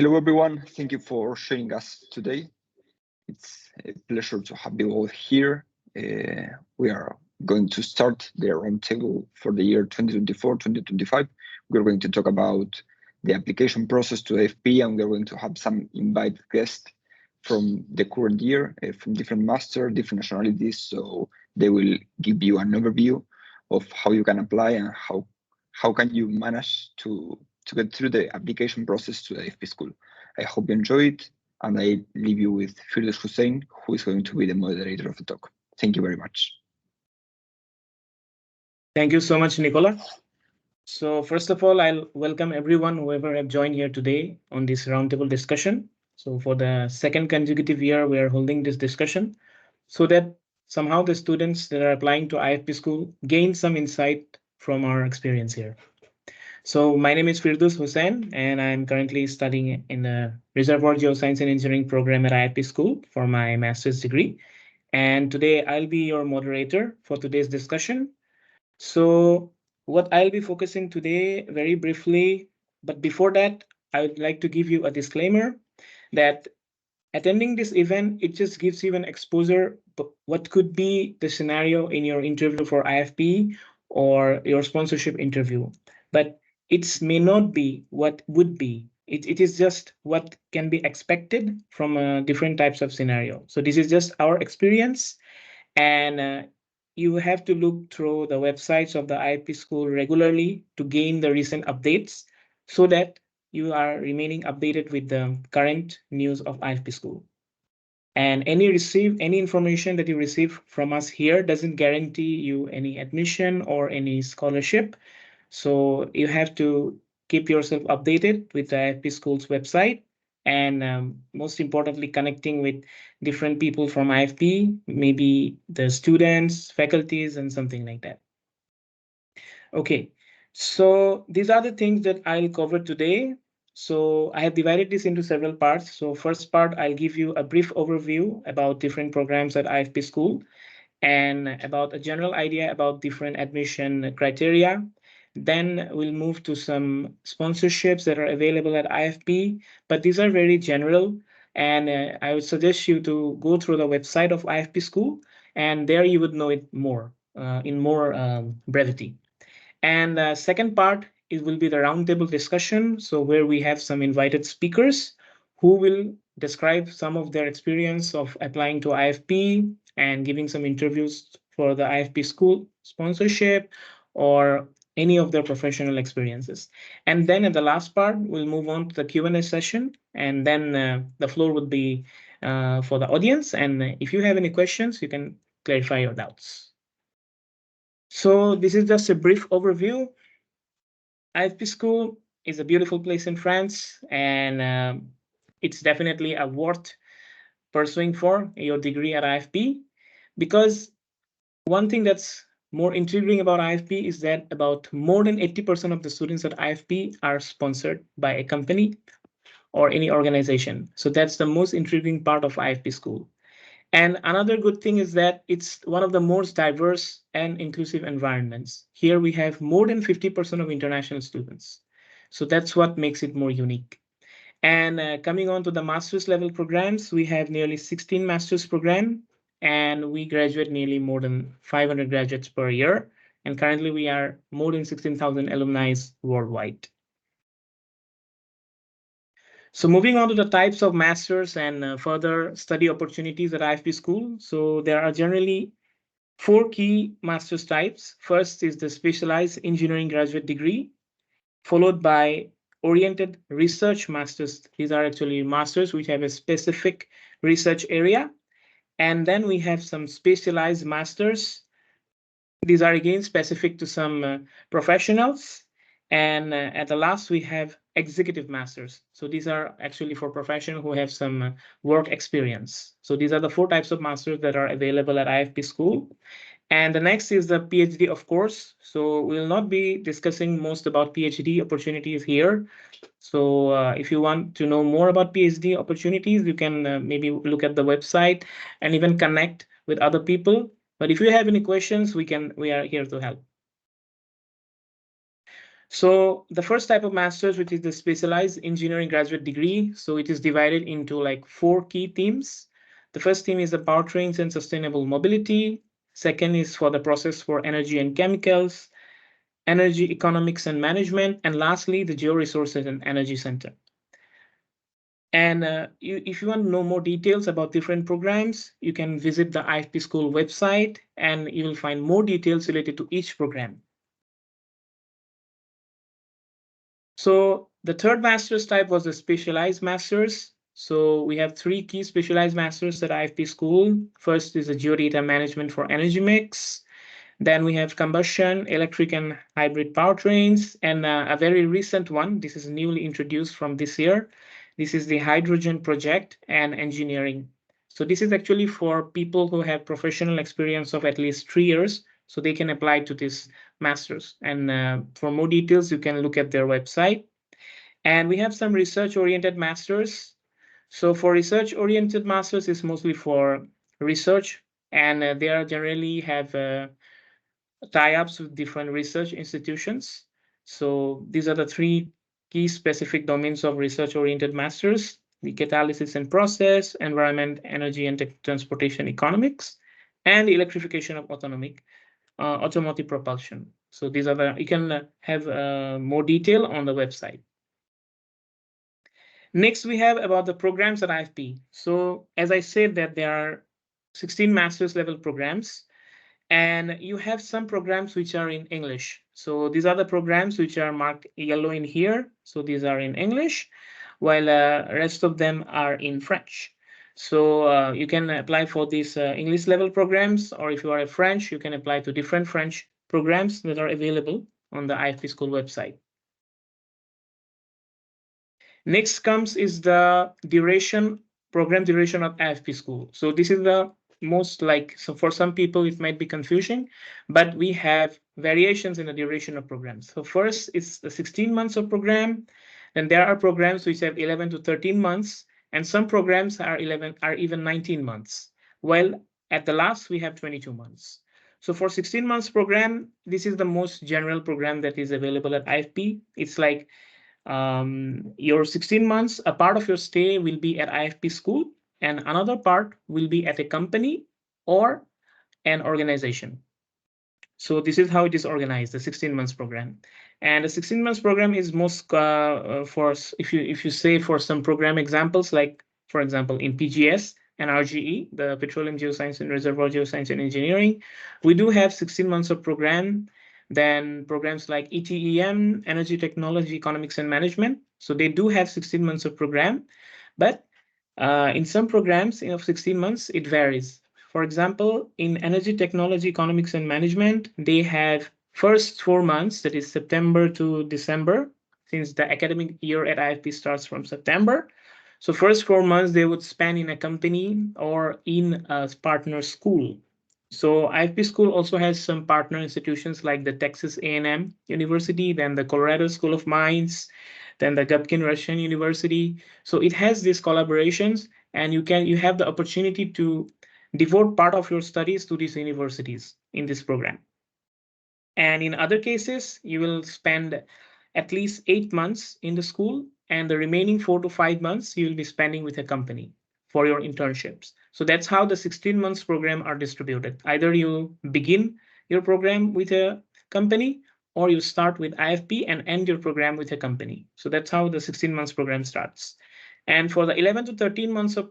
Hello, everyone. Thank you for joining us today. It's a pleasure to have you all here. We are going to start the roundtable for the year 2024-2025. We're going to talk about the application process to IFP, and we're going to have some invited guests from the current year, from different masters, different nationalities. So they will give you an overview of how you can apply and how can you manage to get through the application process to the IFP school. I hope you enjoy it, and I leave you with Firdaus Hussein, who is going to be the moderator of the talk. Thank you very much. Thank you so much, Nicola. So first of all, I'll welcome everyone, whoever have joined here today on this roundtable discussion. So for the second consecutive year, we are holding this discussion so that somehow the students that are applying to IFP school gain some insight from our experience here. So my name is Firdaus Hussein, and I'm currently studying in the Reservoir Geoscience and Engineering program at IFP School for my master's degree. And today I'll be your moderator for today's discussion. So what I'll be focusing today very briefly, but before that, I would like to give you a disclaimer that attending this event, it just gives you an exposure what could be the scenario in your interview for IFP or your sponsorship interview. But it may not be what would be. It is just what can be expected from different types of scenario. So this is just our experience, and you have to look through the websites of the IFP school regularly to gain the recent updates so that you are remaining updated with the current news of IFP school. And any information that you receive from us here doesn't guarantee you any admission or any scholarship. So you have to keep yourself updated with the IFP school's website, and most importantly, connecting with different people from IFP, maybe the students, faculties, and something like that. Okay, so these are the things that I'll cover today. So I have divided this into several parts. So first part, I'll give you a brief overview about different programs at IFP school and about a general idea about different admission criteria. Then we'll move to some sponsorships that are available at IFP, but these are very general. And I would suggest you to go through the website of IFP school, and there you would know it more in more brevity. And the second part, it will be the roundtable discussion. So where we have some invited speakers who will describe some of their experience of applying to IFP and giving some interviews for the IFP school sponsorship or any of their professional experiences. And then at the last part, we'll move on to the Q&A session, and then the floor would be for the audience. And if you have any questions, you can clarify your doubts. So this is just a brief overview. IFP School is a beautiful place in France, and it's definitely a worth pursuing for your degree at IFP, because one thing that's more intriguing about IFP is that about more than 80% of the students at IFP are sponsored by a company or any organization. So that's the most intriguing part of IFP School. And another good thing is that it's one of the most diverse and inclusive environments. Here we have more than 50% of international students. So that's what makes it more unique. And coming on to the master's level programs, we have nearly 16 master's programs, and we graduate nearly more than 500 graduates per year. And currently we are more than 16,000 alumni worldwide. So moving on to the types of masters and further study opportunities at IFP school. So there are generally 4 key master's types. First is the specialized engineering graduate degree, followed by oriented research masters. These are actually masters which have a specific research area. And then we have some specialized masters. These are again specific to some professionals. And at the last, we have executive masters. So these are actually for professionals who have some work experience. So these are the 4 types of masters that are available at IFP school. And the next is the PhD, of course. So we'll not be discussing most about PhD opportunities here. So if you want to know more about PhD opportunities, you can maybe look at the website and even connect with other people. But if you have any questions, we are here to help. So the first type of master's, which is the specialized engineering graduate degree. So it is divided into like 4 key themes. The first theme is the powertrains and sustainable mobility. Second is for the process for energy and chemicals, energy economics and management, and lastly, the georesources and energy center. And if you want to know more details about different programs, you can visit the IFP School website and you will find more details related to each program. So the third master's type was the specialized master's. So we have 3 key specialized masters at IFP School. First is the geodata management for energy mix. Then we have combustion, electric and hybrid powertrains, and a very recent one. This is newly introduced from this year. This is the hydrogen project and engineering. So this is actually for people who have professional experience of at least 3 years, so they can apply to this master's. And for more details, you can look at their website. And we have some research-oriented masters. So for research-oriented masters, it's mostly for research, and they are generally have tie-ups with different research institutions. So these are the 3 key specific domains of research-oriented masters: the catalysis and process, environment, energy and transportation economics, and the electrification of automotive propulsion. So these are the, you can have more detail on the website. Next, we have about the programs at IFP. So as I said that there are 16 master's level programs, and you have some programs which are in English. So these are the programs which are marked yellow in here. So these are in English, while rest of them are in French. So you can apply for these English level programs, or if you are a French, you can apply to different French programs that are available on the IFP School website. Next comes is the program duration of IFP School. So this is the most so for some people it might be confusing, but we have variations in the duration of programs. So first it's the 16 months of program, and there are programs which have 11 to 13 months, and some programs are even 19 months. While at the last we have 22 months. So for 16 months program, this is the most general program that is available at IFP. It's like your 16 months, a part of your stay will be at IFP School, and another part will be at a company or an organization. So this is how it is organized, the 16 months program. And the 16 months program is most for, if you say for some program examples, like for example in PGS and RGE, the Petroleum Geoscience and Reservoir Geoscience and Engineering, we do have 16 months of program. Then programs like ETEM, Energy Technology, Economics and Management. So they do have 16 months of program, but in some programs of 16 months, it varies. For example, in Energy Technology, Economics and Management, they have first 4 months, that is September to December, since the academic year at IFP starts from September. So first 4 months, they would spend in a company or in a partner school. So IFP School also has some partner institutions like the Texas A&M University, then the Colorado School of Mines, then the Gubkin Russian University. So it has these collaborations, and you have the opportunity to devote part of your studies to these universities in this program. And in other cases, you will spend at least 8 months in the school, and the remaining 4 to 5 months you will be spending with a company for your internships. So that's how the 16 months program are distributed. Either you begin your program with a company, or you start with IFP and end your program with a company. So that's how the 16 months program starts. And for the 11 to 13 months of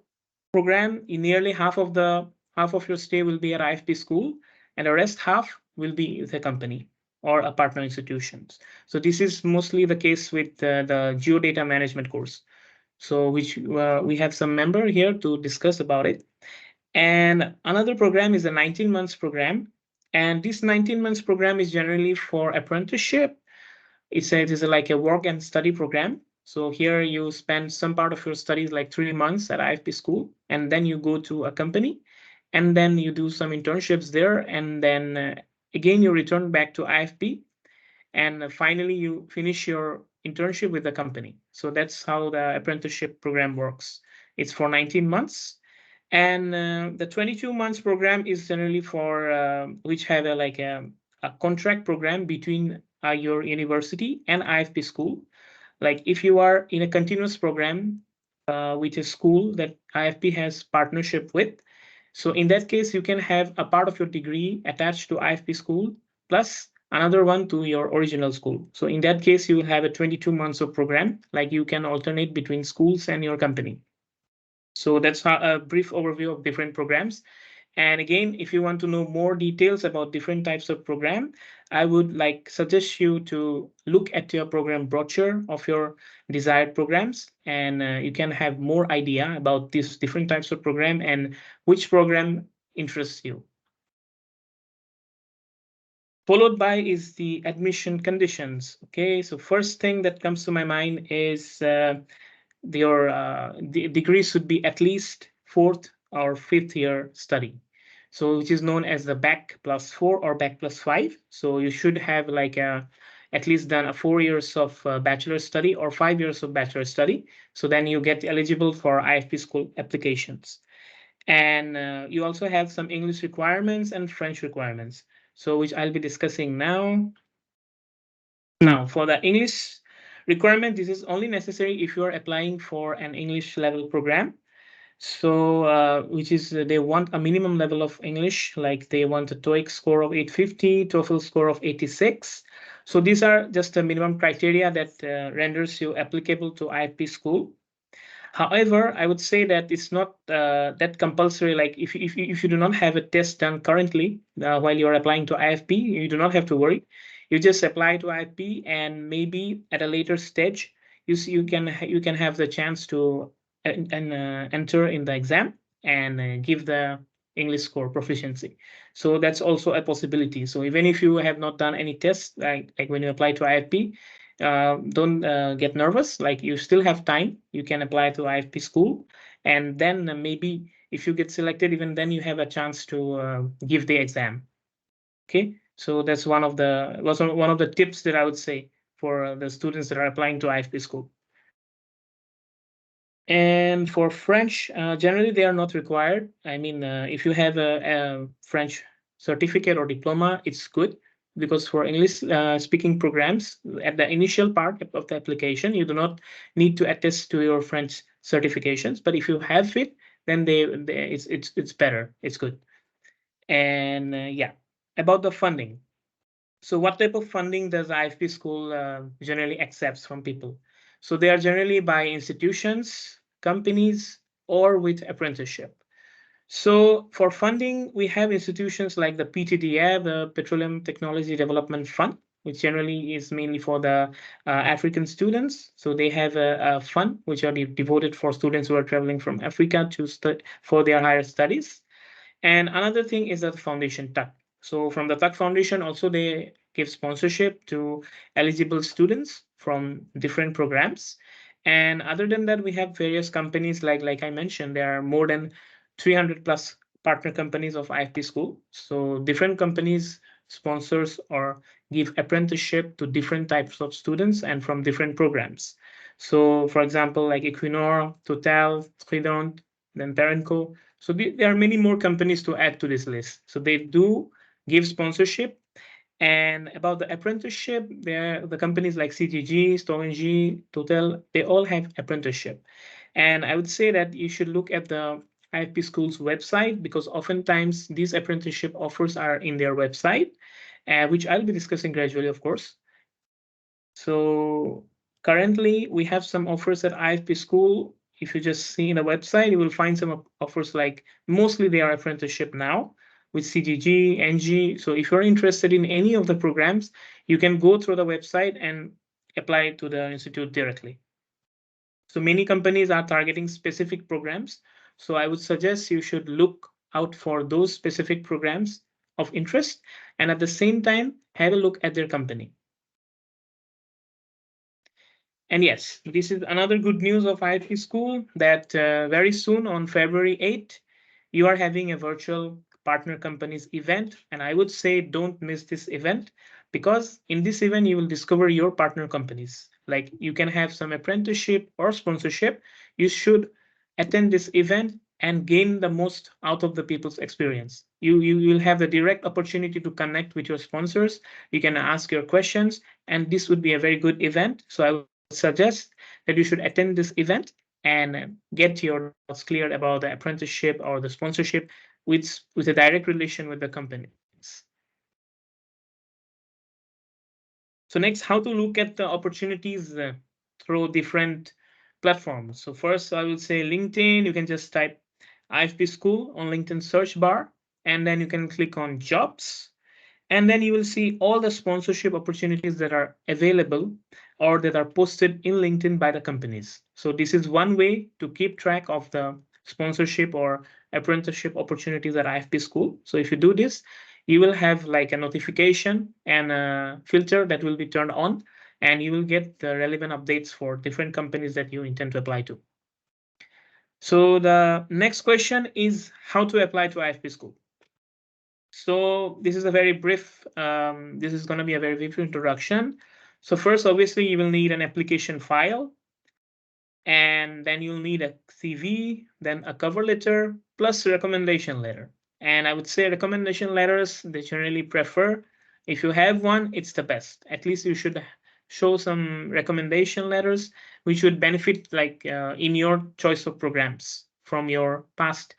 program, nearly half of your stay will be at IFP School, and the rest half will be with a company or a partner institutions. So this is mostly the case with the geodata management course. So which we have some member here to discuss about it. And another program is a 19 months program. And this 19 months program is generally for apprenticeship. It is like a work and study program. So here you spend some part of your studies, like 3 months at IFP School, and then you go to a company, and then you do some internships there, and then again you return back to IFP, and finally you finish your internship with the company. So that's how the apprenticeship program works. It's for 19 months. And the 22 months program is generally for which have a contract program between your university and IFP school. Like if you are in a continuous program with a school that IFP has partnership with, so in that case, you can have a part of your degree attached to IFP school plus another one to your original school. So in that case, you will have a 22 months of program, like you can alternate between schools and your company. So that's a brief overview of different programs. And again, if you want to know more details about different types of program, I would suggest you to look at your program brochure of your desired programs, and you can have more idea about these different types of program and which program interests you. Followed by is the admission conditions. Okay, so first thing that comes to my mind is your degree should be at least 4th or 5th year study. So which is known as the back +4 or back +5. So you should have at least done 4 years of bachelor study or 5 years of bachelor study. So then you get eligible for IFP school applications. And you also have some English requirements and French requirements. So which I'll be discussing now. Now for the English requirement, this is only necessary if you are applying for an English level program. So which is they want a minimum level of English, like they want a TOEIC score of 850, TOEFL score of 86. So these are just the minimum criteria that renders you applicable to IFP school. However, I would say that it's not that compulsory. Like if you do not have a test done currently while you're applying to IFP, you do not have to worry. You just apply to IFP, and maybe at a later stage, you can have the chance to enter in the exam and give the English score proficiency. So that's also a possibility. So even if you have not done any tests, like when you apply to IFP, don't get nervous. Like you still have time. You can apply to IFP school, and then maybe if you get selected, even then you have a chance to give the exam. Okay, so that's one of the tips that I would say for the students that are applying to IFP school. And for French, generally they are not required. I mean, if you have a French certificate or diploma, it's good, because for English speaking programs, at the initial part of the application, you do not need to attest to your French certifications. But if you have it, then it's better. It's good. And yeah, about the funding. So what type of funding does IFP school generally accepts from people? So they are generally by institutions, companies, or with apprenticeship. So for funding, we have institutions like the PTDF, the Petroleum Technology Development Fund, which generally is mainly for the African students. So they have a fund which are devoted for students who are traveling from Africa for their higher studies. And another thing is the foundation TUC. So from the TUC Foundation, also they give sponsorship to eligible students from different programs. And other than that, we have various companies like I mentioned, there are more than 300 plus partner companies of IFP school. So different companies sponsors or give apprenticeship to different types of students and from different programs. So for example, like Equinor, Total, Trident, then Perenco. So there are many more companies to add to this list. So they do give sponsorship. And about the apprenticeship, the companies like CGG, Storengy, Total, they all have apprenticeship. And I would say that you should look at the IFP School's website, because oftentimes these apprenticeship offers are in their website, which I'll be discussing gradually, of course. So currently we have some offers at IFP School. If you just see in the website, you will find some offers, like mostly they are apprenticeship now with CGG, NG. So if you're interested in any of the programs, you can go through the website and apply to the institute directly. So many companies are targeting specific programs. So I would suggest you should look out for those specific programs of interest, and at the same time, have a look at their company. And yes, this is another good news of IFP School, that very soon on February 8th, you are having a virtual partner companies event. And I would say don't miss this event, because in this event, you will discover your partner companies. Like you can have some apprenticeship or sponsorship. You should attend this event and gain the most out of the people's experience. You will have the direct opportunity to connect with your sponsors. You can ask your questions, and this would be a very good event. So I would suggest that you should attend this event and get your doubts cleared about the apprenticeship or the sponsorship with a direct relation with the companies. So next, how to look at the opportunities through different platforms. So first, I will say LinkedIn. You can just type IFP School on LinkedIn search bar, and then you can click on jobs. And then you will see all the sponsorship opportunities that are available or that are posted in LinkedIn by the companies. So this is one way to keep track of the sponsorship or apprenticeship opportunities at IFP School. So if you do this, you will have like a notification and a filter that will be turned on, and you will get the relevant updates for different companies that you intend to apply to. So the next question is how to apply to IFP School. So this is a very brief, this is going to be a very brief introduction. So first, obviously, you will need an application file, and then you'll need a CV, then a cover letter, plus a recommendation letter. And I would say recommendation letters, they generally prefer. If you have one, it's the best. At least you should show some recommendation letters, which would benefit like in your choice of programs from your past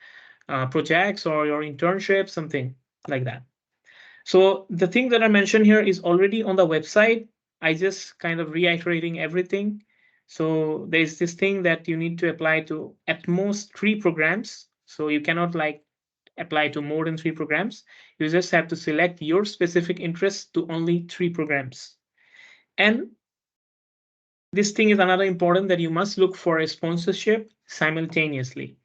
projects or your internship, something like that. So the thing that I mentioned here is already on the website. I just kind of reiterating everything. So there's this thing that you need to apply to at most 3 programs. So you cannot like apply to more than 3 programs. You just have to select your specific interest to only 3 programs. And this thing is another important that you must look for a sponsorship simultaneously.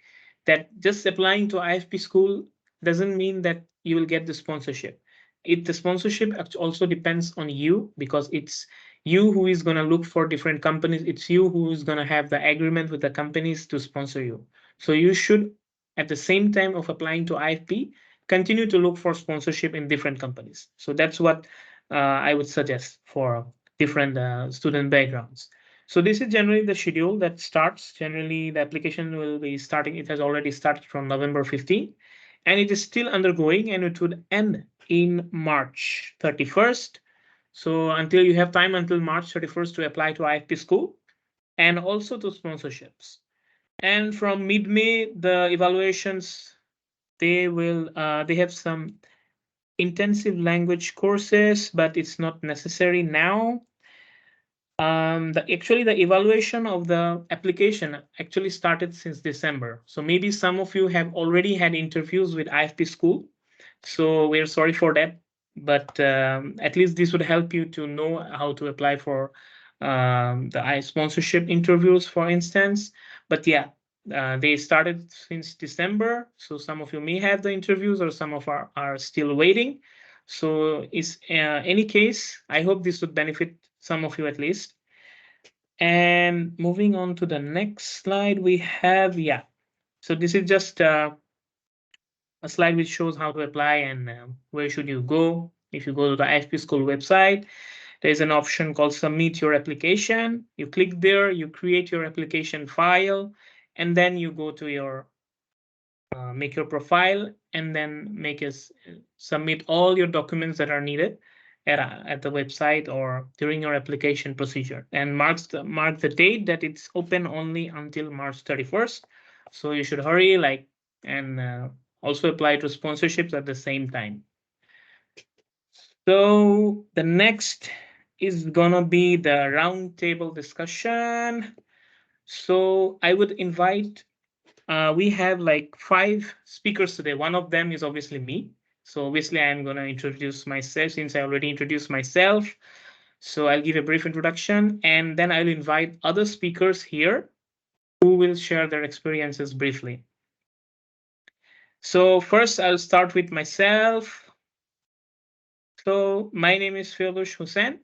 That just applying to IFP School doesn't mean that you will get the sponsorship. The sponsorship also depends on you, because it's you who is going to look for different companies. It's you who is going to have the agreement with the companies to sponsor you. So you should, at the same time of applying to IFP, continue to look for sponsorship in different companies. So that's what I would suggest for different student backgrounds. So this is generally the schedule that starts. Generally, the application will be starting. It has already started from November 15, and it is still undergoing, and it would end in March 31st. So until you have time until March 31st to apply to IFP School and also to sponsorships. And from mid-May, the evaluations, they have some intensive language courses, but it's not necessary now. Actually, the evaluation of the application actually started since December. So maybe some of you have already had interviews with IFP School. So we're sorry for that, but at least this would help you to know how to apply for the sponsorship interviews, for instance. But yeah, they started since December. So some of you may have the interviews, or some of are still waiting. So is any case, I hope this would benefit some of you at least. And moving on to the next slide, we have, yeah. So this is just a slide which shows how to apply and where should you go. If you go to the IFP School website, there's an option called Submit Your Application. You click there, you create your application file, and then you go to your make your profile, and then submit all your documents that are needed at the website or during your application procedure, and mark the date that it's open only until March 31st. So you should hurry, and also apply to sponsorships at the same time. So the next is gonna be the roundtable discussion. So I would invite, we have like 5 speakers today. One of them is obviously me. So obviously I'm going to introduce myself, since I already introduced myself. So I'll give a brief introduction, and then I'll invite other speakers here who will share their experiences briefly. So first I'll start with myself. So my name is Firdush Hussain,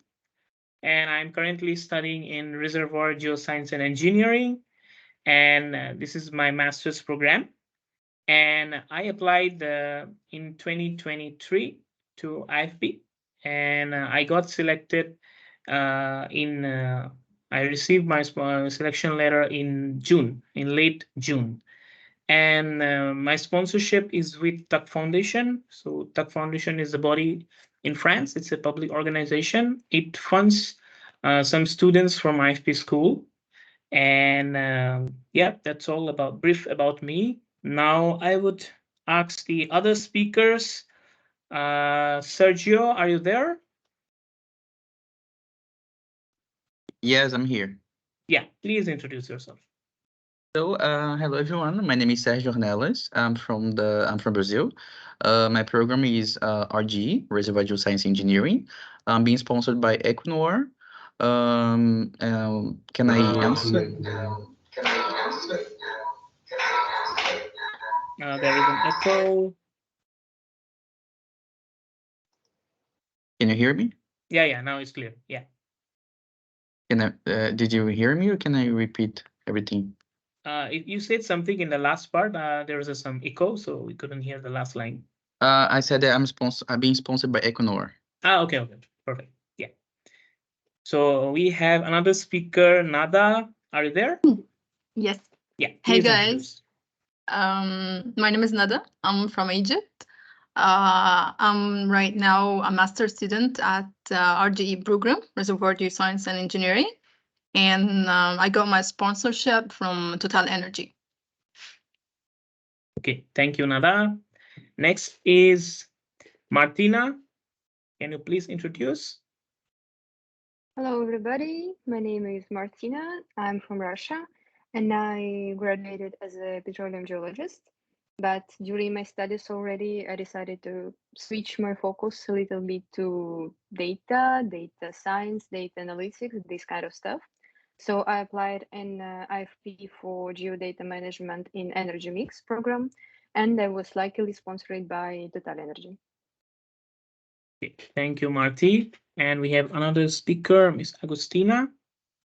and I'm currently studying in Reservoir Geoscience and Engineering. And this is my master's program. And I applied in 2023 to IFP, and I got selected I received my selection letter in late June. And my sponsorship is with Tuck Foundation. So Tuck Foundation is a body in France. It's a public organization. It funds some students from IFP School. And yeah, that's all brief about me. Now I would ask the other speakers. Sergio, are you there? Yes, I'm here. Yeah, please introduce yourself. So, hello everyone. My name is Sergio Ornelas. I'm from Brazil. My program is RGE, Reservoir Geoscience Engineering. I'm being sponsored by Equinor. Can I answer? There is an echo. Can you hear me? Yeah, now it's clear. Yeah. Did you hear me, or can I repeat everything? You said something in the last part. There was some echo, so we couldn't hear the last line. I said that I'm being sponsored by Equinor. Okay, perfect. Yeah. So we have another speaker, Nada. Are you there? Yes. Yeah. Hey guys. My name is Nada. I'm from Egypt. I'm right now a master student at RGE program, Reservoir Geoscience and Engineering, and I got my sponsorship from Total Energy. Okay, thank you, Nada. Next is Martina. Can you please introduce? Hello, everybody. My name is Martina. I'm from Russia, and I graduated as a petroleum geologist. But during my studies already, I decided to switch my focus a little bit to data science, data analytics, this kind of stuff. So I applied an IFP for geodata management in energy mix program, and I was luckily sponsored by Total Energy. Okay, thank you, Marty. And we have another speaker, Miss Agustina.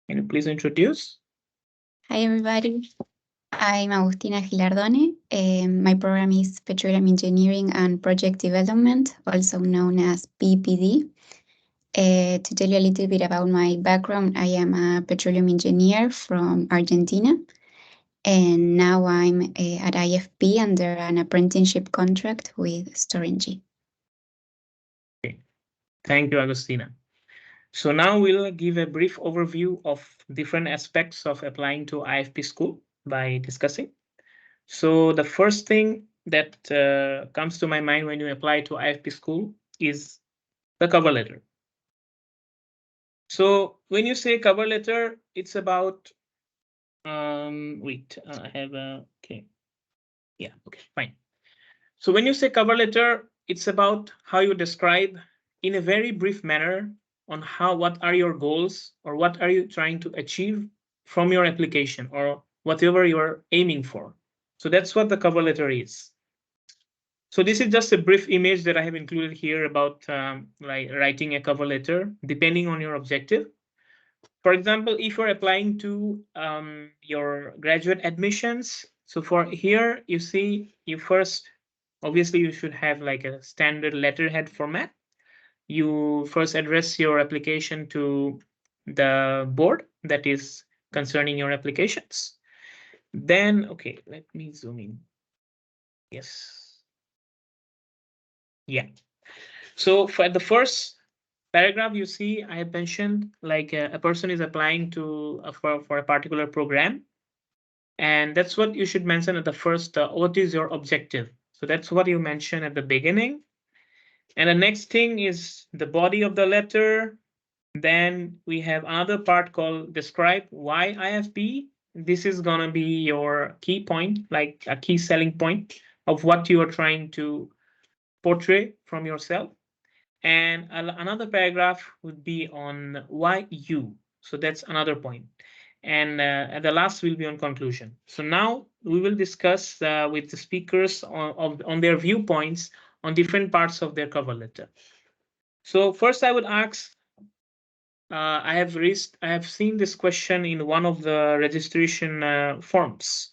Can you please introduce? Hi, everybody. I'm Agustina Gilardone. My program is Petroleum Engineering and Project Development, also known as PPD. To tell you a little bit about my background, I am a petroleum engineer from Argentina, and now I'm at IFP under an apprenticeship contract with Storengy. Okay. Thank you, Agustina. So now we'll give a brief overview of different aspects of applying to IFP school by discussing. So the first thing that comes to my mind when you apply to IFP school is the cover letter. So when you say cover letter, it's about, wait, I have a, okay. Yeah, okay, fine. So when you say cover letter, it's about how you describe in a very brief manner on what are your goals or what are you trying to achieve from your application or whatever you're aiming for. So that's what the cover letter is. So this is just a brief image that I have included here about like writing a cover letter depending on your objective. For example, if you're applying to your graduate admissions, so for here, you see, obviously you should have like a standard letterhead format. You first address your application to the board that is concerning your applications. Then, okay, let me zoom in. Yes. Yeah. So for the first paragraph, you see, I have mentioned like a person is applying to for a particular program. And that's what you should mention at the first, what is your objective? So that's what you mention at the beginning. And the next thing is the body of the letter. Then we have another part called describe why IFP. This is gonna be your key point, like a key selling point of what you are trying to portray from yourself. And another paragraph would be on why you. So that's another point. And the last will be on conclusion. So now we will discuss with the speakers on their viewpoints on different parts of their cover letter. So first I would ask, I have seen this question in one of the registration forms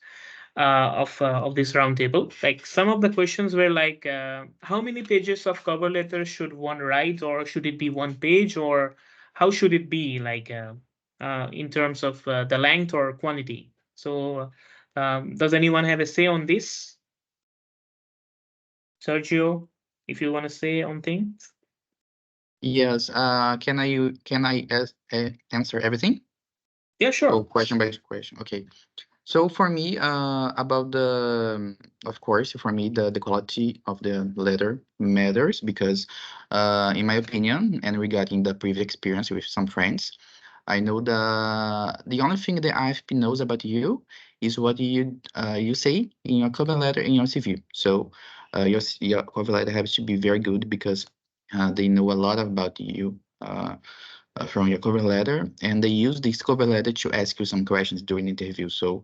of this roundtable. Like some of the questions were like, how many pages of cover letter should one write, or should it be one page, or how should it be like in terms of the length or quantity? So Does anyone have a say on this? Sergio, if you want to say on things. Yes. Can I answer everything? Yeah, sure. Oh, question by question. Okay. So for me, about the, of course, for me, the quality of the letter matters because, in my opinion, and regarding the previous experience with some friends, I know the only thing the IFP knows about you is what you say in your cover letter in your CV. So, your cover letter has to be very good because they know a lot about you. From your cover letter, and they use this cover letter to ask you some questions during the interview. So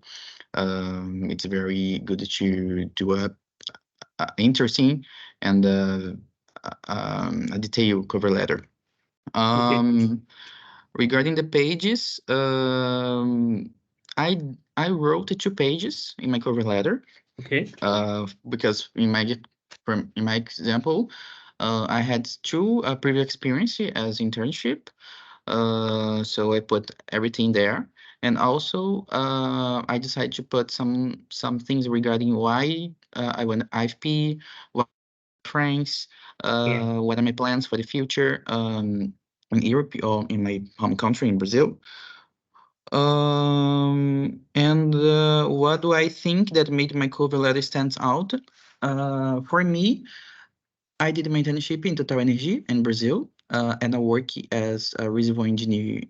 it's very good to do a interesting and a detailed cover letter. Regarding the pages, I wrote 2 pages in my cover letter. Okay. Because in my example, I had 2 previous experience as internship. So I put everything there, and also I decided to put some things regarding why I went IFP, what friends, what are my plans for the future in Europe or in my home country in Brazil. And what do I think that made my cover letter stands out? For me, I did my internship in Total Energy in Brazil, and I work as a reservoir engineering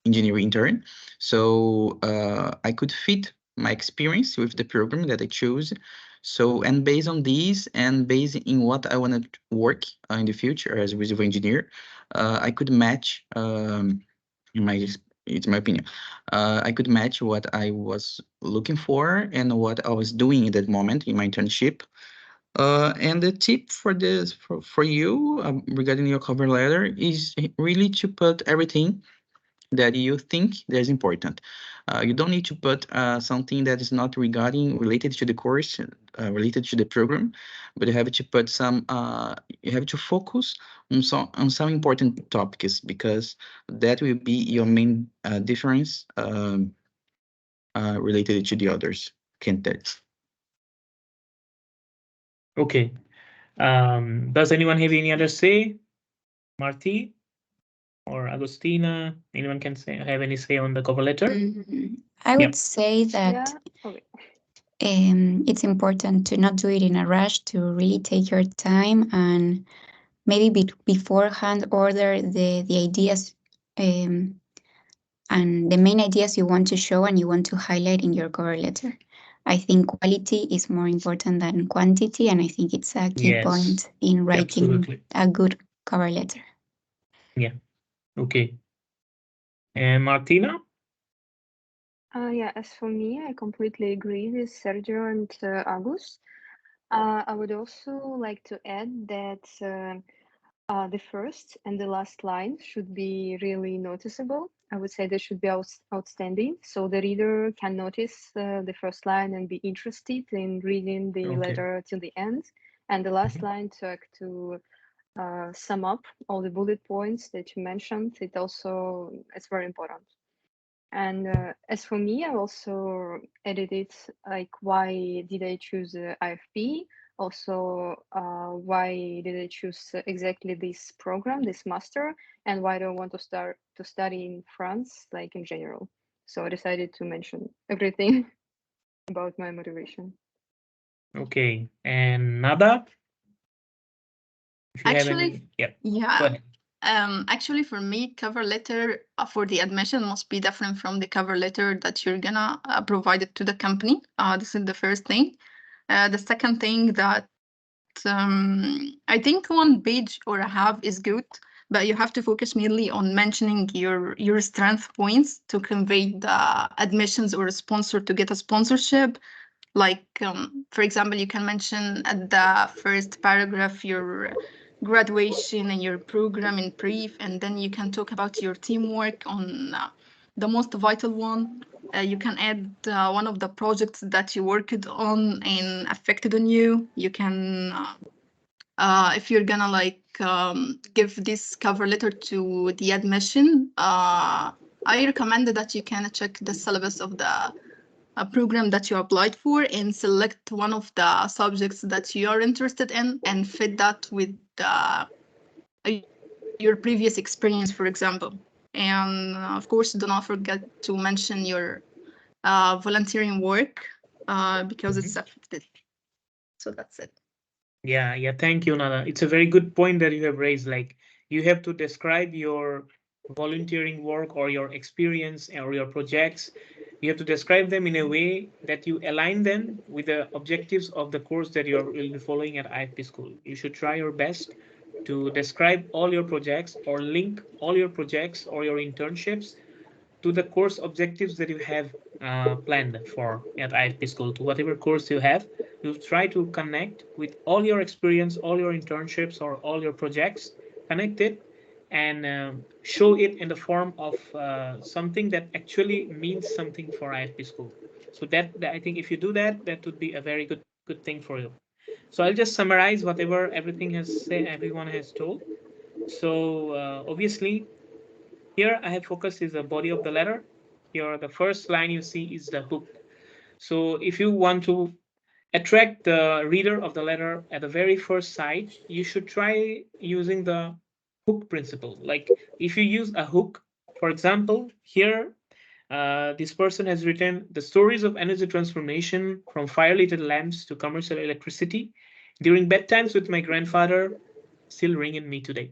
intern. So I could fit my experience with the program that I chose. So, and based on these and based in what I want to work in the future as a reservoir engineer, I could match, it's my opinion, I could match what I was looking for and what I was doing at that moment in my internship. And the tip for this for you regarding your cover letter is really to put everything that you think that is important. You don't need to put something that is not related to the course, related to the program, but you have to put some. You have to focus on some important topics because that will be your main difference related to the others candidates. Okay. Does anyone have any other say? Marti or Agustina? Anyone can have any say on the cover letter? I would say that it's important to not do it in a rush, to really take your time and maybe beforehand order the ideas and the main ideas you want to show and you want to highlight in your cover letter. I think quality is more important than quantity, and I think it's a key point in writing a good cover letter. Yeah. Okay. And Martina? Yeah, as for me, I completely agree with Sergio and Agus. I would also like to add that the first and the last line should be really noticeable. I would say they should be outstanding, so the reader can notice the first line and be interested in reading the letter till the end. And the last line to sum up all the bullet points that you mentioned. It's very important. And as for me, I also edited like why did I choose IFP? Also, why did I choose exactly this program, this master, and why do I want to study in France, like in general? So I decided to mention everything about my motivation. Okay, and Nada? Actually, actually, for me, cover letter for the admission must be different from the cover letter that you're gonna provide it to the company. This is the first thing. The second thing that I think 1 page or a half is good, but you have to focus mainly on mentioning your strength points to convey the admissions or a sponsor to get a sponsorship. Like, for example, you can mention at the first paragraph your graduation and your program in brief, and then you can talk about your teamwork on the most vital one. You can add one of the projects that you worked on and affected on you. You can, if you're gonna like give this cover letter to the admission, I recommend that you can check the syllabus of the program that you applied for and select one of the subjects that you are interested in and fit that with your previous experience, for example. And of course, do not forget to mention your volunteering work because it's affected. So that's it. Yeah, thank you, Nana. It's a very good point that you have raised. Like, you have to describe your volunteering work or your experience or your projects. You have to describe them in a way that you align them with the objectives of the course that you will be following at IFP School. You should try your best to describe all your projects or link all your projects or your internships to the course objectives that you have planned for at IFP School, to whatever course you have. You try to connect with all your experience, all your internships, or all your projects, connect it and show it in the form of something that actually means something for IFP School. So that I think if you do that, that would be a very good thing for you. So I'll just summarize whatever everyone has told. So obviously, here I have focused is the body of the letter. Here the first line you see is the hook. So if you want to attract the reader of the letter at the very first sight, you should try using the hook principle. Like if you use a hook, for example, here this person has written the stories of energy transformation from fire-lit lamps to commercial electricity during bedtimes with my grandfather still ring in me today.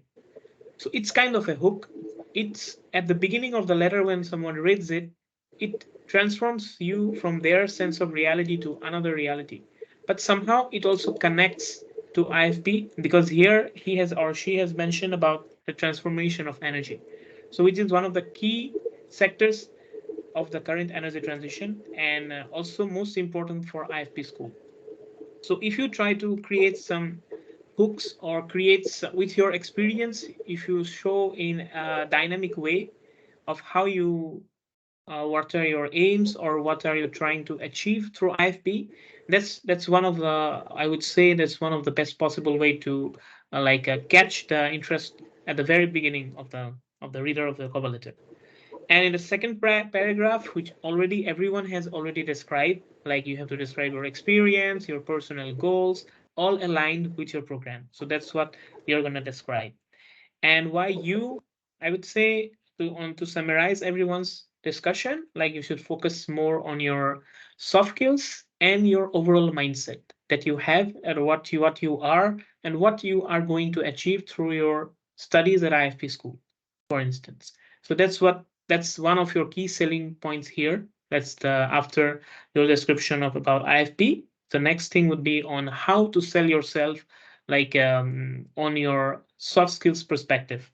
So it's kind of a hook. It's at the beginning of the letter when someone reads it, it transforms you from their sense of reality to another reality. But somehow it also connects to IFP because here he has or she has mentioned about the transformation of energy. So which is one of the key sectors of the current energy transition and also most important for IFP School. So if you try to create some hooks or creates with your experience, if you show in a dynamic way of how you what are your aims or what are you trying to achieve through IFP, that's one of the, I would say that's one of the best possible way to catch the interest at the very beginning of the reader of the cover letter. And in the second paragraph, which already everyone has already described, like you have to describe your experience, your personal goals, all aligned with your program. So that's what you're going to describe. And why you, I would say, to summarize everyone's discussion, like you should focus more on your soft skills and your overall mindset that you have and what you are and what you are going to achieve through your studies at IFP School, for instance. So that's one of your key selling points here. That's the after your description of about IFP. The next thing would be on how to sell yourself, on your soft skills perspective.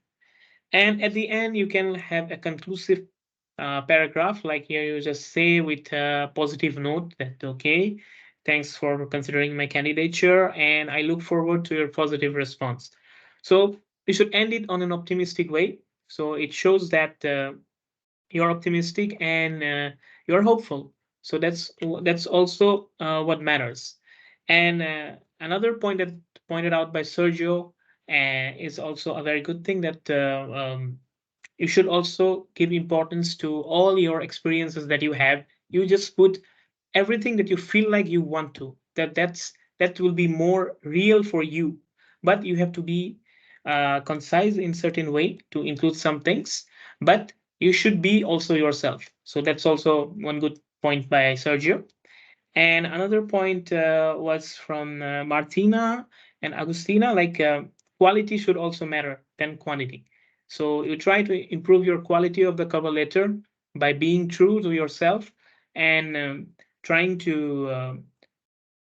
And at the end, you can have a conclusive paragraph, like here you just say with a positive note that, okay, thanks for considering my candidature, and I look forward to your positive response. So you should end it on an optimistic way. So it shows that you're optimistic and you're hopeful. So that's also what matters. And another point that pointed out by Sergio is also a very good thing that you should also give importance to all your experiences that you have. You just put everything that you feel like you want to. That will be more real for you. But you have to be concise in certain way to include some things. But you should be also yourself. So that's also one good point by Sergio. And another point was from Martina and Agustina, quality should also matter than quantity. So you try to improve your quality of the cover letter by being true to yourself and trying to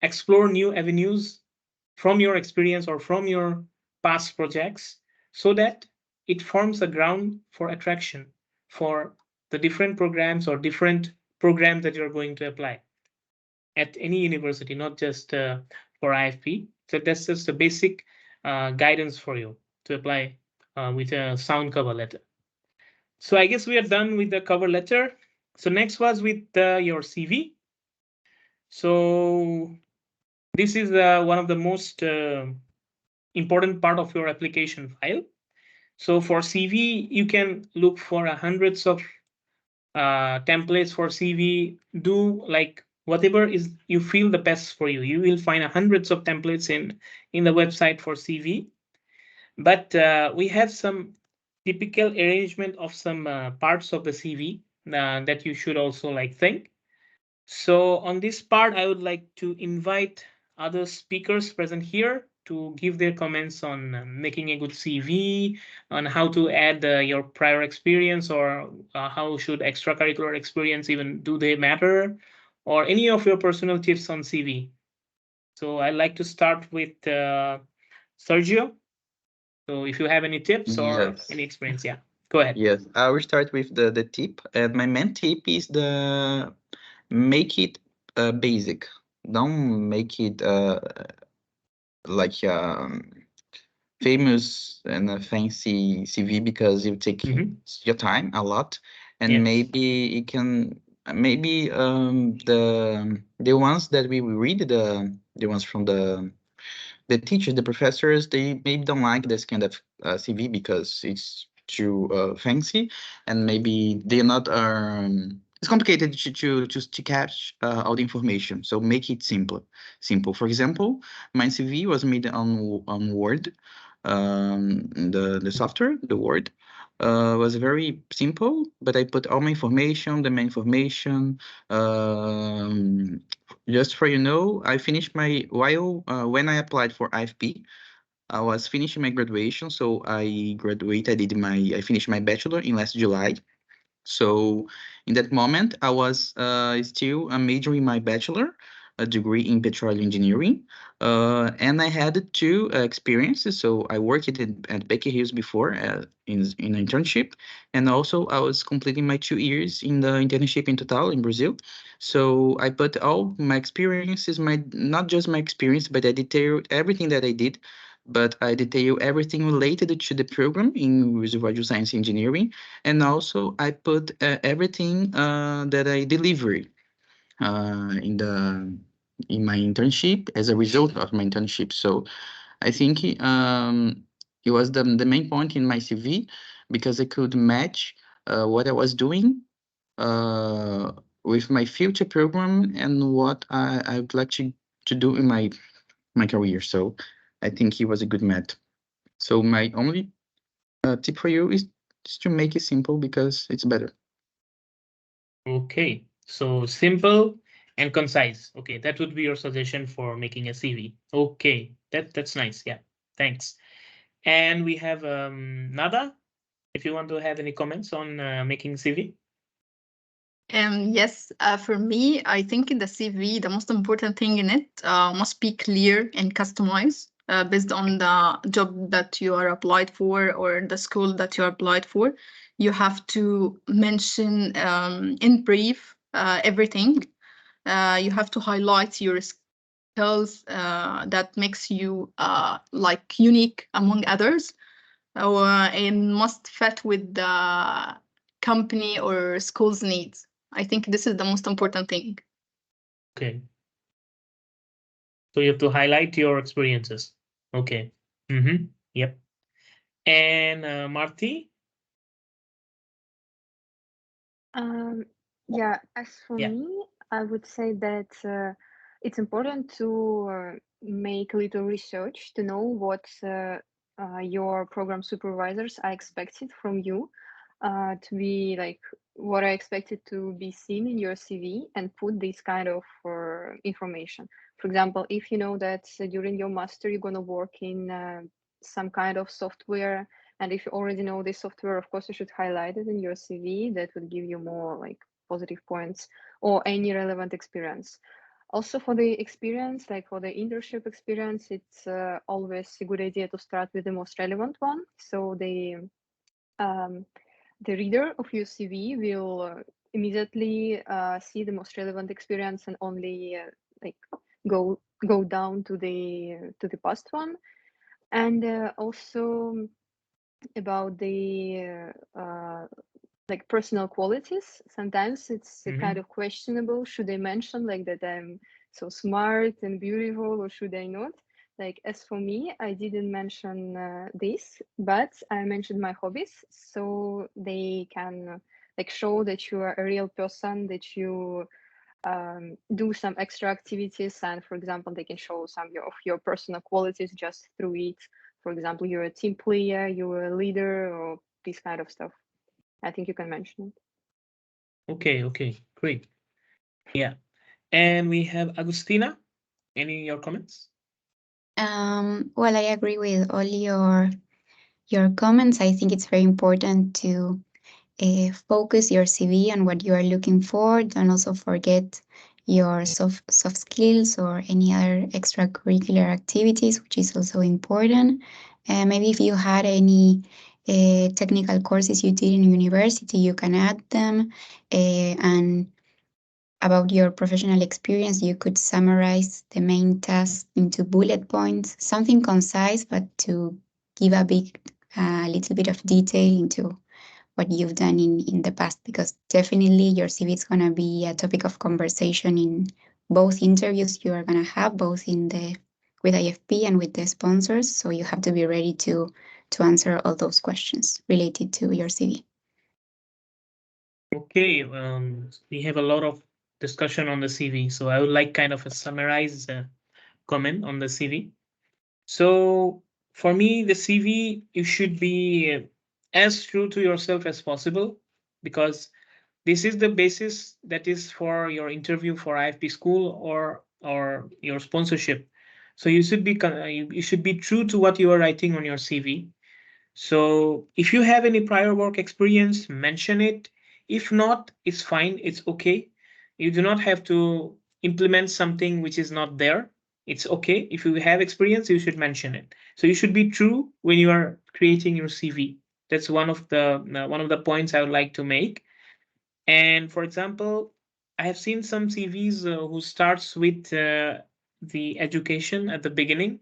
explore new avenues from your experience or from your past projects so that it forms a ground for attraction for the different programs or different programs that you're going to apply at any university, not just for IFP. So that's just a basic guidance for you to apply with a sound cover letter. So I guess we are done with the cover letter. So next was with your CV. So this is one of the most important part of your application file. So for CV, you can look for hundreds of templates for CV. Do like whatever is you feel the best for you. You will find hundreds of templates in the website for CV. But we have some typical arrangement of some parts of the CV that you should also like think. So on this part, I would like to invite other speakers present here to give their comments on making a good CV, on how to add your prior experience, or how should extracurricular experience even do they matter, or any of your personal tips on CV. So I'd like to start with Sergio. So if you have any tips or Yes. any experience, yeah, go ahead. Yes, I will start with the tip, and my main tip is the make it basic. Don't make it like famous and a fancy CV, because it take your time a lot, and Yes. maybe it can maybe the ones that we read, the ones from the teachers, the professors, they maybe don't like this kind of CV because it's too fancy, and maybe they're not. It's complicated to catch all the information. So make it simple. Simple. For example, my CV was made on Word. The software, the Word, was very simple, but I put all my information, the main information. Just for you know, I finished my while when I applied for IFP, I was finishing my graduation, so I graduated. I finished my bachelor in last July. So in that moment, I was still majoring in my bachelor, a degree in petroleum engineering, and I had two experiences. So I worked at Baker Hughes before in an internship, and also I was completing my 2 years in the internship in Total in Brazil. So I put all my experiences, my not just my experience, but I detailed everything that I did. But I detail everything related to the program in reservoir science engineering, and also I put everything that I delivered in my internship as a result of my internship. So I think it was the main point in my CV, because I could match what I was doing uh, with my future program and what I would like to do in my career. So I think he was a good match. So my only tip for you is just to make it simple, because it's better. Okay, so simple and concise. Okay, that would be your suggestion for making a CV. Okay, that's nice. Yeah, thanks. And we have Nada. If you want to have any comments on making CV. Yes, for me, I think in the CV, the most important thing in it must be clear and customized based on the job that you are applied for or the school that you are applied for. You have to mention in brief everything. You have to highlight your skills that makes you like unique among others, and must fit with the company or school's needs. I think this is the most important thing. Okay. So you have to highlight your experiences. Okay. Yep. And Marty? Yeah, as for Yeah. me, I would say that it's important to make a little research to know what your program supervisors are expected from you, to be like what are expected to be seen in your CV, and put this kind of information. For example, if you know that during your master you're going to work in some kind of software, and if you already know this software, of course, you should highlight it in your CV. That would give you more like positive points or any relevant experience. Also for the experience, like for the internship experience, it's always a good idea to start with the most relevant one. So the reader of your CV will immediately see the most relevant experience and only like go down to the past one. And also about the like personal qualities. Sometimes it's kind of questionable. Should I mention like that I'm so smart and beautiful, or should I not? Like as for me, I didn't mention this, but I mentioned my hobbies, so they can like show that you are a real person, that you do some extra activities, and for example, they can show some of your personal qualities just through it. For example, you're a team player, you're a leader, or this kind of stuff. I think you can mention it. Okay, great. Yeah, and we have Agustina. Any your comments? Well, I agree with all your comments. I think it's very important to focus your CV on what you are looking for. Don't also forget your soft skills or any other extracurricular activities, which is also important. And maybe if you had any technical courses you did in university, you can add them. And about your professional experience, you could summarize the main tasks into bullet points, something concise, but to give a little bit of detail into what you've done in the past, because definitely your CV is going to be a topic of conversation in both interviews you are going to have, both with IFP and with the sponsors. So you have to be ready to answer all those questions related to your CV. Okay, we have a lot of discussion on the CV, so I would like kind of a summarized comment on the CV. So for me, the CV, you should be as true to yourself as possible, because this is the basis that is for your interview for IFP school or your sponsorship. So you should be true to what you are writing on your CV. So if you have any prior work experience, mention it. If not, it's fine. It's okay. You do not have to implement something which is not there. It's okay. If you have experience, you should mention it. So you should be true when you are creating your CV. That's one of the points I would like to make. And for example, I have seen some CVs who starts with the education at the beginning.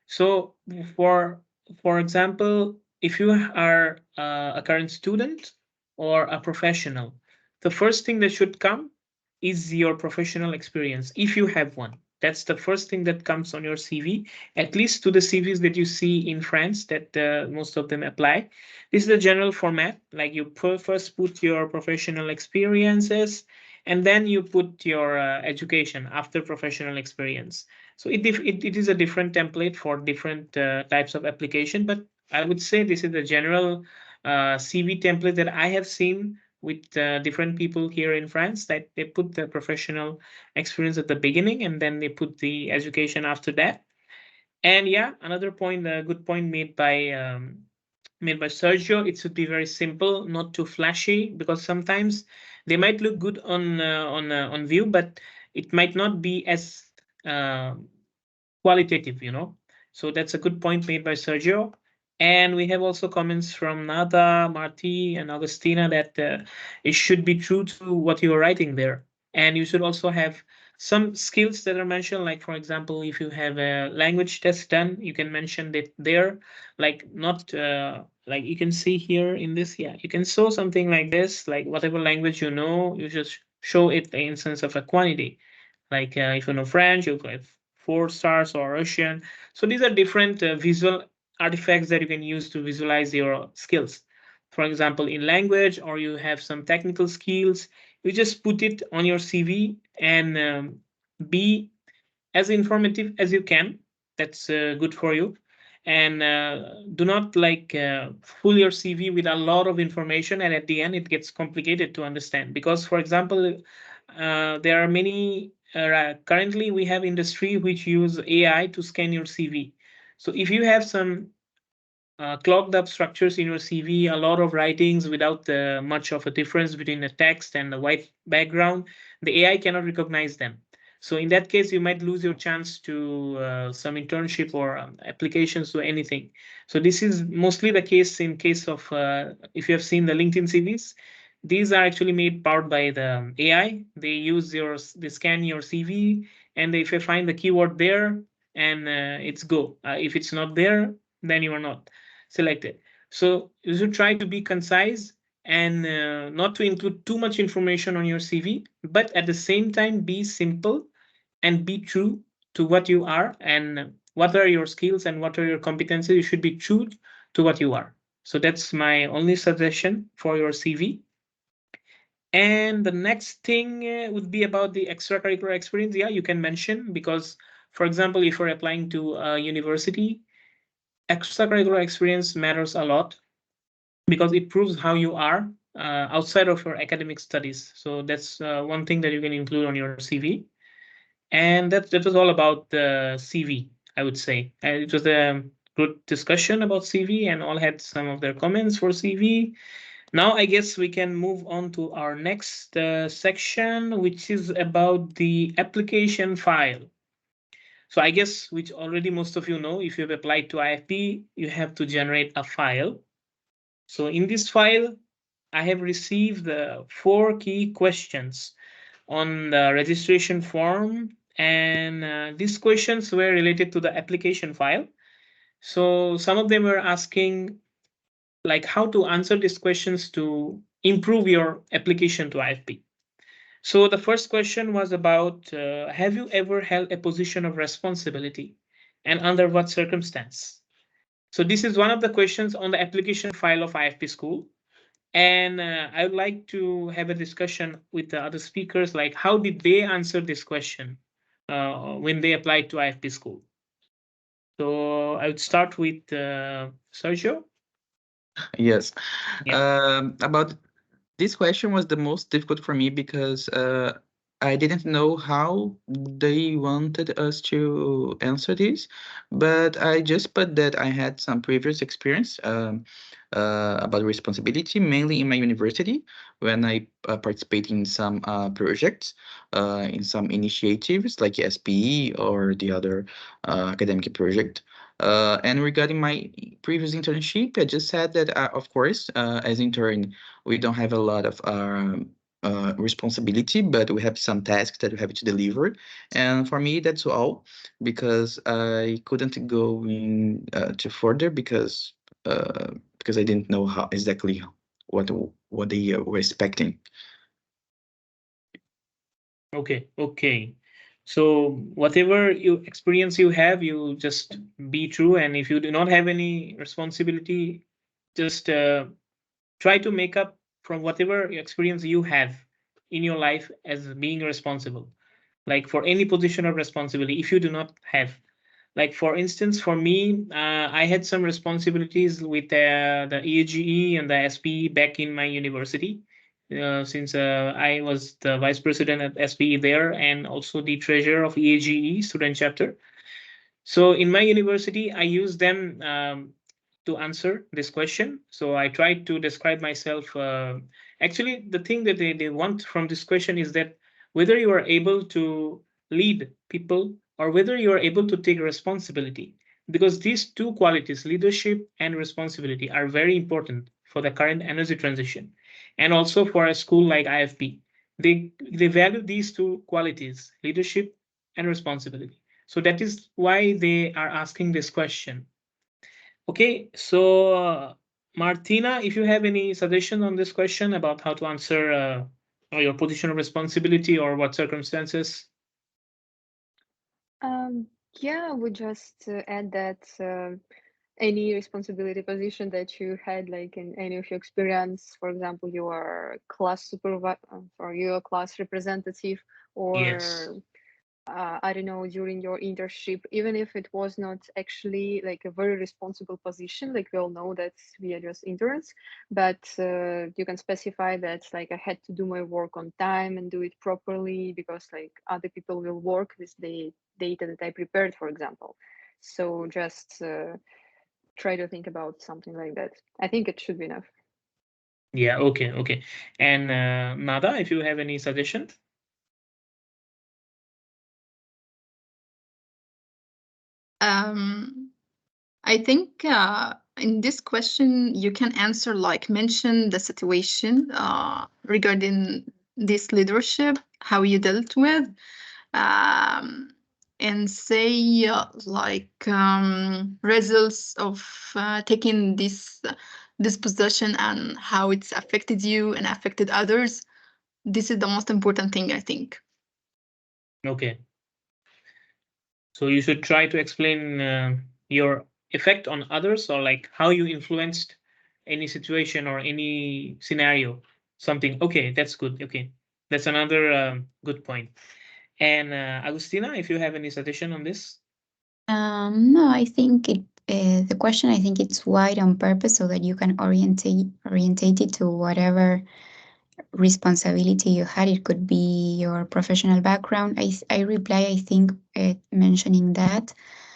So for example, if you are a current student or a professional, the first thing that should come is your professional experience, if you have one. That's the first thing that comes on your CV, at least to the CVs that you see in France that most of them apply. This is the general format, like you first put your professional experiences, and then you put your education after professional experience. So it is a different template for different types of application, but I would say this is the general CV template that I have seen with different people here in France, that they put the professional experience at the beginning and then they put the education after that. And yeah, another point, a good point made by Sergio, it should be very simple, not too flashy, because sometimes they might look good on view, but it might not be as qualitative, So that's a good point made by Sergio. And we have also comments from Nada, Marti, and Augustina that it should be true to what you are writing there. And you should also have some skills that are mentioned, like, for example, if you have a language test done, you can mention that there, like not like you can see here in this, yeah, you can show something like this, like whatever language you know, you just show it in sense of a quantity. Like if you know French, you have 4 stars, or Russian. So these are different visual artifacts that you can use to visualize your skills. For example, in language, or you have some technical skills, you just put it on your CV and be as informative as you can. That's good for you. And do not fill your CV with a lot of information, and at the end it gets complicated to understand. Because, for example, there are many currently we have industry which use AI to scan your CV. So if you have some clogged up structures in your CV, a lot of writings without much of a difference between the text and the white background, the AI cannot recognize them. So in that case, you might lose your chance to some internship or applications to anything. So this is mostly the case in case of if you have seen the LinkedIn CVs. These are actually made powered by the AI. They scan your CV, and if you find the keyword there, and it's go. If it's not there, then you are not selected. So you should try to be concise and not to include too much information on your CV, but at the same time be simple and be true to what you are and what are your skills and what are your competencies. You should be true to what you are. So that's my only suggestion for your CV. And the next thing would be about the extracurricular experience. Yeah, you can mention, because, for example, if you're applying to a university, extracurricular experience matters a lot because it proves how you are outside of your academic studies. So that's one thing that you can include on your CV. And that was all about the CV, I would say. And it was a good discussion about CV, and all had some of their comments for CV. Now I guess we can move on to our next section, which is about the application file. So I guess, which already most of you know, if you have applied to IFP, you have to generate a file. So in this file, I have received the 4 key questions on the registration form, and these questions were related to the application file. So some of them were asking like how to answer these questions to improve your application to IFP. So the first question was about, have you ever held a position of responsibility, and under what circumstance? So this is one of the questions on the application file of IFP School. And I would like to have a discussion with the other speakers, like how did they answer this question when they applied to IFP School? So I would start with Sergio. Yes. Yeah. About this question was the most difficult for me because I didn't know how they wanted us to answer this, but I just put that I had some previous experience about responsibility, mainly in my university when I participate in some projects, in some initiatives like SPE or the other academic project. And regarding my previous internship, I just said that, of course, as intern, we don't have a lot of responsibility, but we have some tasks that we have to deliver. And for me, that's all, because I couldn't go in to further because I didn't know how exactly what they were expecting. Okay. So whatever experience you have, you just be true. And if you do not have any responsibility, just try to make up from whatever experience you have in your life as being responsible. Like for any position of responsibility, if you do not have. Like for instance, for me, I had some responsibilities with the EAGE and the SPE back in my university, since I was the vice president at SPE there and also the treasurer of EAGE student chapter. So in my university, I use them to answer this question. So I tried to describe myself. Actually, the thing that they want from this question is that whether you are able to lead people or whether you are able to take responsibility. Because these two qualities, leadership and responsibility, are very important for the current energy transition. And also for a school like IFP. They value these two qualities, leadership and responsibility. So that is why they are asking this question. Okay, so Martina, if you have any suggestion on this question about how to answer your position of responsibility or what circumstances? Yeah, I would just add that any responsibility position that you had, like in any of your experience, for example, you are class supervisor or you are class representative, or Yes. I don't know, during your internship, even if it was not actually like a very responsible position, like we all know that we are just interns, but you can specify that like I had to do my work on time and do it properly because like other people will work with the data that I prepared, for example. So just try to think about something like that. I think it should be enough. Yeah, okay. And Nada, if you have any suggestions? I think in this question you can answer like mention the situation regarding this leadership, how you dealt with, and say results of taking this position and how it's affected you and affected others. This is the most important thing, I think. Okay. So you should try to explain your effect on others, or like how you influenced any situation or any scenario something. Okay, that's good. Okay, that's another good point. And Agustina, if you have any suggestion on this? No, I think the question, I think it's wide on purpose so that you can orientate it to whatever responsibility you had. It could be your professional background. I reply, I think, mentioning that,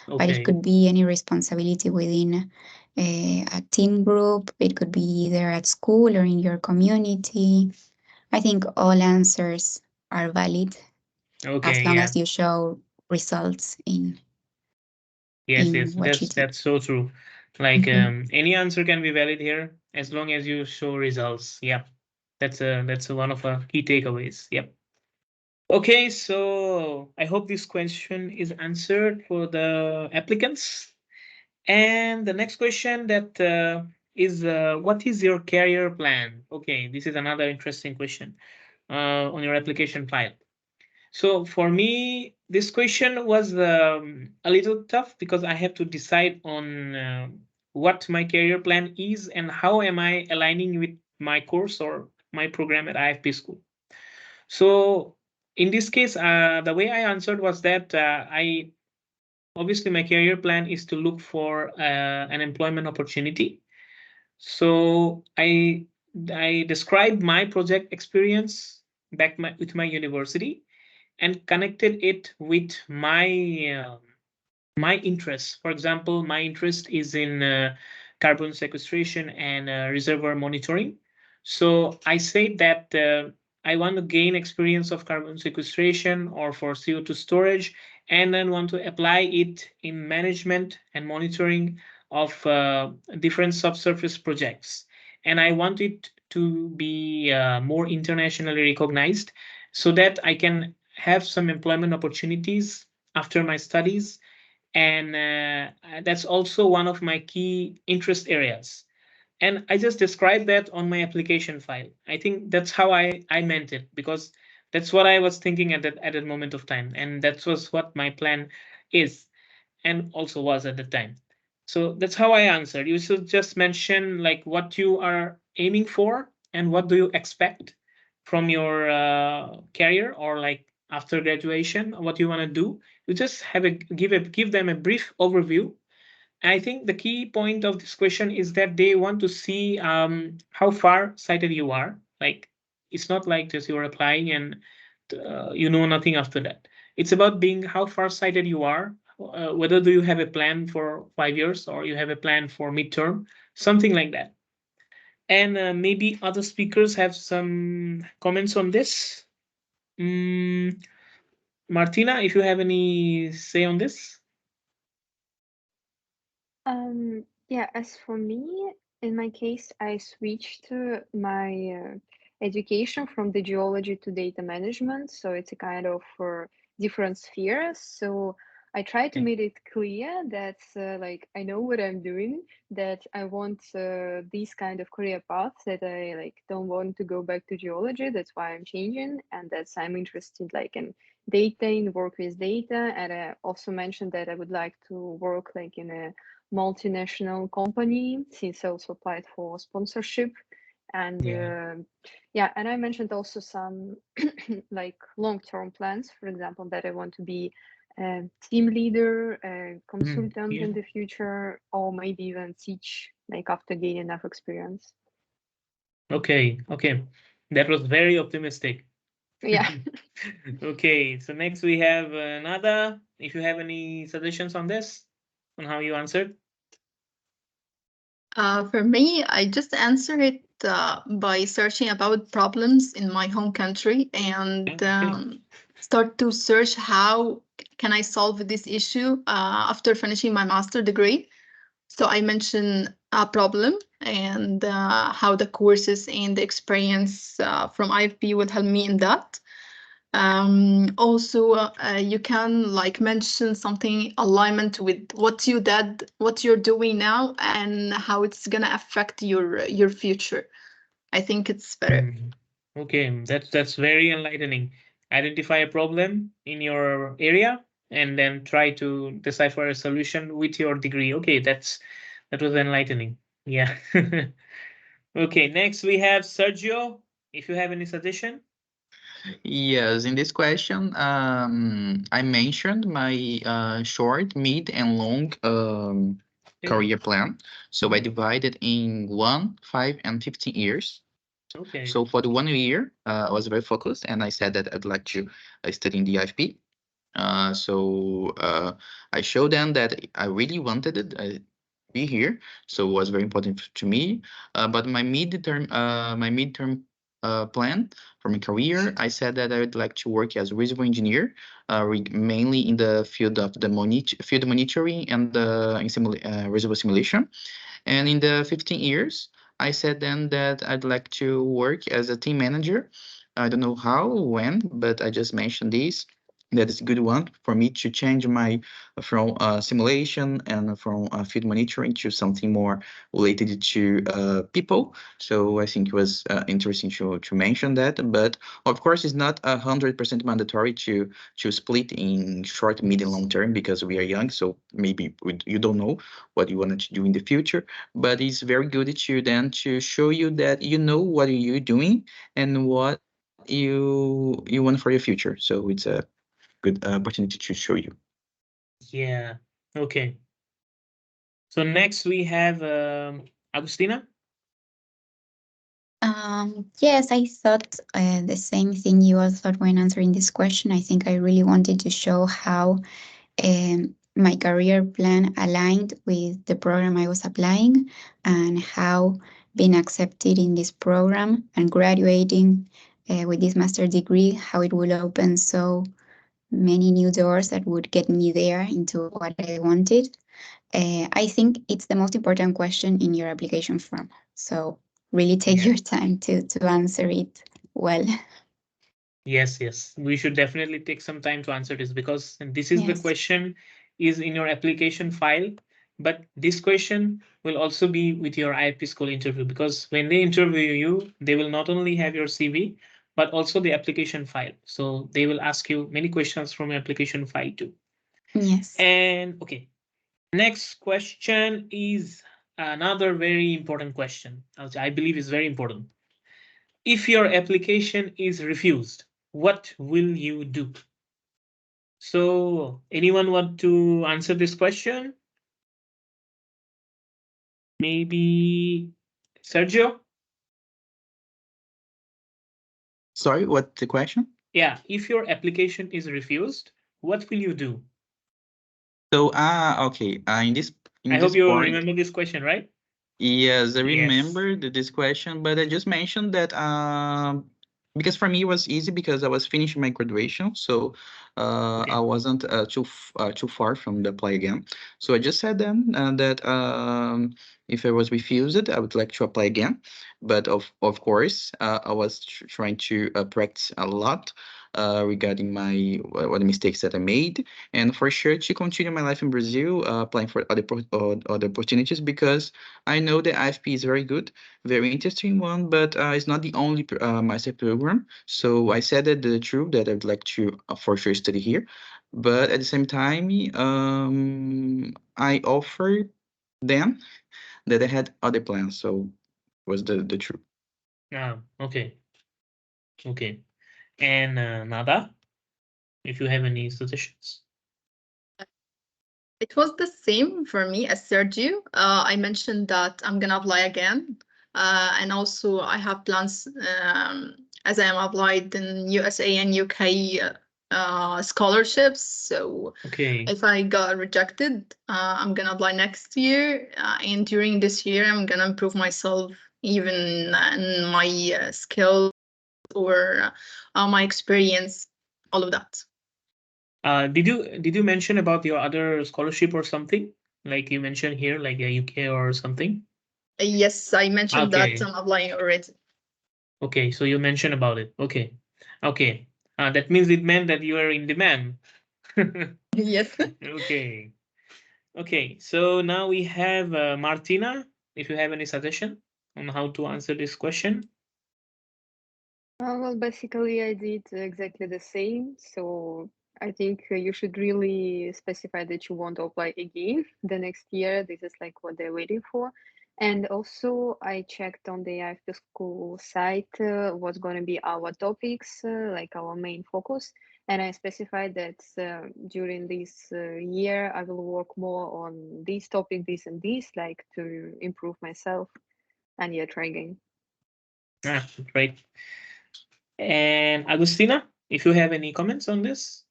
but it could be any responsibility within a team group. It could be either at school or in your community. I think all answers are valid as long as you show results in Yes, what you do. that's so true. Like any answer can be valid here as long as you show results. Yeah, that's one of our key takeaways. Yep. Okay, so I hope this question is answered for the applicants. And the next question that is what is your career plan? Okay, this is another interesting question on your application file. So for me, this question was a little tough because I have to decide on what my career plan is and how am I aligning with my course or my program at IFP School. So in this case, the way I answered was that obviously my career plan is to look for an employment opportunity. So I described my project experience back with my university and connected it with my my interests. For example, my interest is in carbon sequestration and reservoir monitoring. So I say that I want to gain experience of carbon sequestration or for CO2 storage, and then want to apply it in management and monitoring of different subsurface projects. And I want it to be more internationally recognized so that I can have some employment opportunities after my studies. And that's also one of my key interest areas. And I just described that on my application file. I think that's how I meant it, because that's what I was thinking at that moment of time. And that was what my plan is and also was at the time. So that's how I answered. You should just mention like what you are aiming for and what do you expect from your career, or like after graduation, what you want to do. You just have give them a brief overview. I think the key point of this question is that they want to see how far sighted you are. Like it's not like just you're applying and you know nothing after that. It's about being how far sighted you are. Whether do you have a plan for 5 years or you have a plan for midterm, something like that. And maybe other speakers have some comments on this. Martina, if you have any say on this. Yeah, as for me, in my case, I switched my education from the geology to data management. So it's a kind of different spheres. So I try to make it clear that like I know what I'm doing, that I want this kind of career path, that I like don't want to go back to geology. That's why I'm changing, and that's I'm interested like in data, in work with data. And I also mentioned that I would like to work like in a multinational company, since I also applied for sponsorship. And yeah, and I mentioned also some like long-term plans, for example, that I want to be a team leader, a consultant in the future, or maybe even teach like after gaining enough experience. Okay, that was very optimistic. Yeah. Okay, so next we have Nada. If you have any suggestions on this, on how you answered. For me, I just answered it by searching about problems in my home country and start to search how can I solve this issue after finishing my master degree. So I mentioned a problem and how the courses and the experience from IFP would help me in that. Also, you can like mention something alignment with what you did, what you're doing now, and how it's gonna affect your future. I think it's better. Okay, that's very enlightening. Identify a problem in your area and then try to decipher a solution with your degree. Okay, that was enlightening. Yeah. Okay, next we have Sergio. if you have any suggestion. Yes, in this question, I mentioned my short, mid, and long career plan. So I divided in 1, 5, and 15 years. Okay. So for the 1 year, I was very focused, and I said that I'd like to study in the IFP. I showed them that I really wanted it. Be here, so it was very important to me. But my midterm plan for my career, I said that I would like to work as a reservoir engineer, mainly in the field of the field monitoring and reservoir simulation. And in the 15 years, I said then that I'd like to work as a team manager. I don't know how, when, but I just mentioned this. That is a good one for me to change my from simulation and from field monitoring to something more related to people. So I think it was interesting to mention that. But of course, it's not 100% mandatory to split in short, medium, long term because we are young. So maybe you don't know what you want to do in the future. But it's very good to show you that you know what you're doing and what you want for your future. So it's a good opportunity to show you. Yeah. Okay. So next we have Agustina. Yes, I thought the same thing you all thought when answering this question. I think I really wanted to show how my career plan aligned with the program I was applying and how being accepted in this program and graduating with this master's degree, how it will open so many new doors that would get me there into what I wanted. I think it's the most important question in your application form. So really take your time to answer it well. Yes, yes. We should definitely take some time to answer this because this is the question is in your application file. But this question will also be with your IFP school interview because when they interview you, they will not only have your CV, but also the application file. So they will ask you many questions from your application file too. Yes. And okay, next question is another very important question. I believe is very important. If your application is refused, what will you do? So, anyone want to answer this question? Maybe Sergio? Sorry, what's the question? Yeah, if your application is refused, what will you do? So, okay. In this, I hope you remember this question, right? Yes, I remember this question, but I just mentioned that because for me it was easy because I was finishing my graduation, so I wasn't too far from the apply again. So I just said then that if I was refused, I would like to apply again. But of course, I was trying to practice a lot regarding what the mistakes that I made, and for sure to continue my life in Brazil, applying for other opportunities because I know the IFP is very good, very interesting one, but it's not the only master program. So I said that the truth that I'd like to for sure study here, but at the same time, I offered them that I had other plans. So was the truth. Okay. Okay. And Nada, if you have any suggestions. It was the same for me as Sergio. I mentioned that I'm gonna apply again. And also I have plans as I am applied in USA and UK scholarships. So if I got rejected, I'm gonna apply next year. And during this year, I'm gonna improve myself even in my skills or my experience, all of that. Did you mention about your other scholarship or something? Like you mentioned here, like a UK or something? Yes, I mentioned that I'm applying already. Okay, so you mentioned about it. Okay. Okay. That means it meant that you are in demand. Yes. Okay. Okay, so now we have Martina. If you have any suggestion on how to answer this question. Well, basically, I did exactly the same. So I think you should really specify that you want to apply again the next year. This is like what they're waiting for. And also, I checked on the IFP School site what's going to be our topics, like our main focus. And I specified that during this year, I will work more on this topic, this and this, like to improve myself and try again. Great. And Agustina, if you have any comments on this?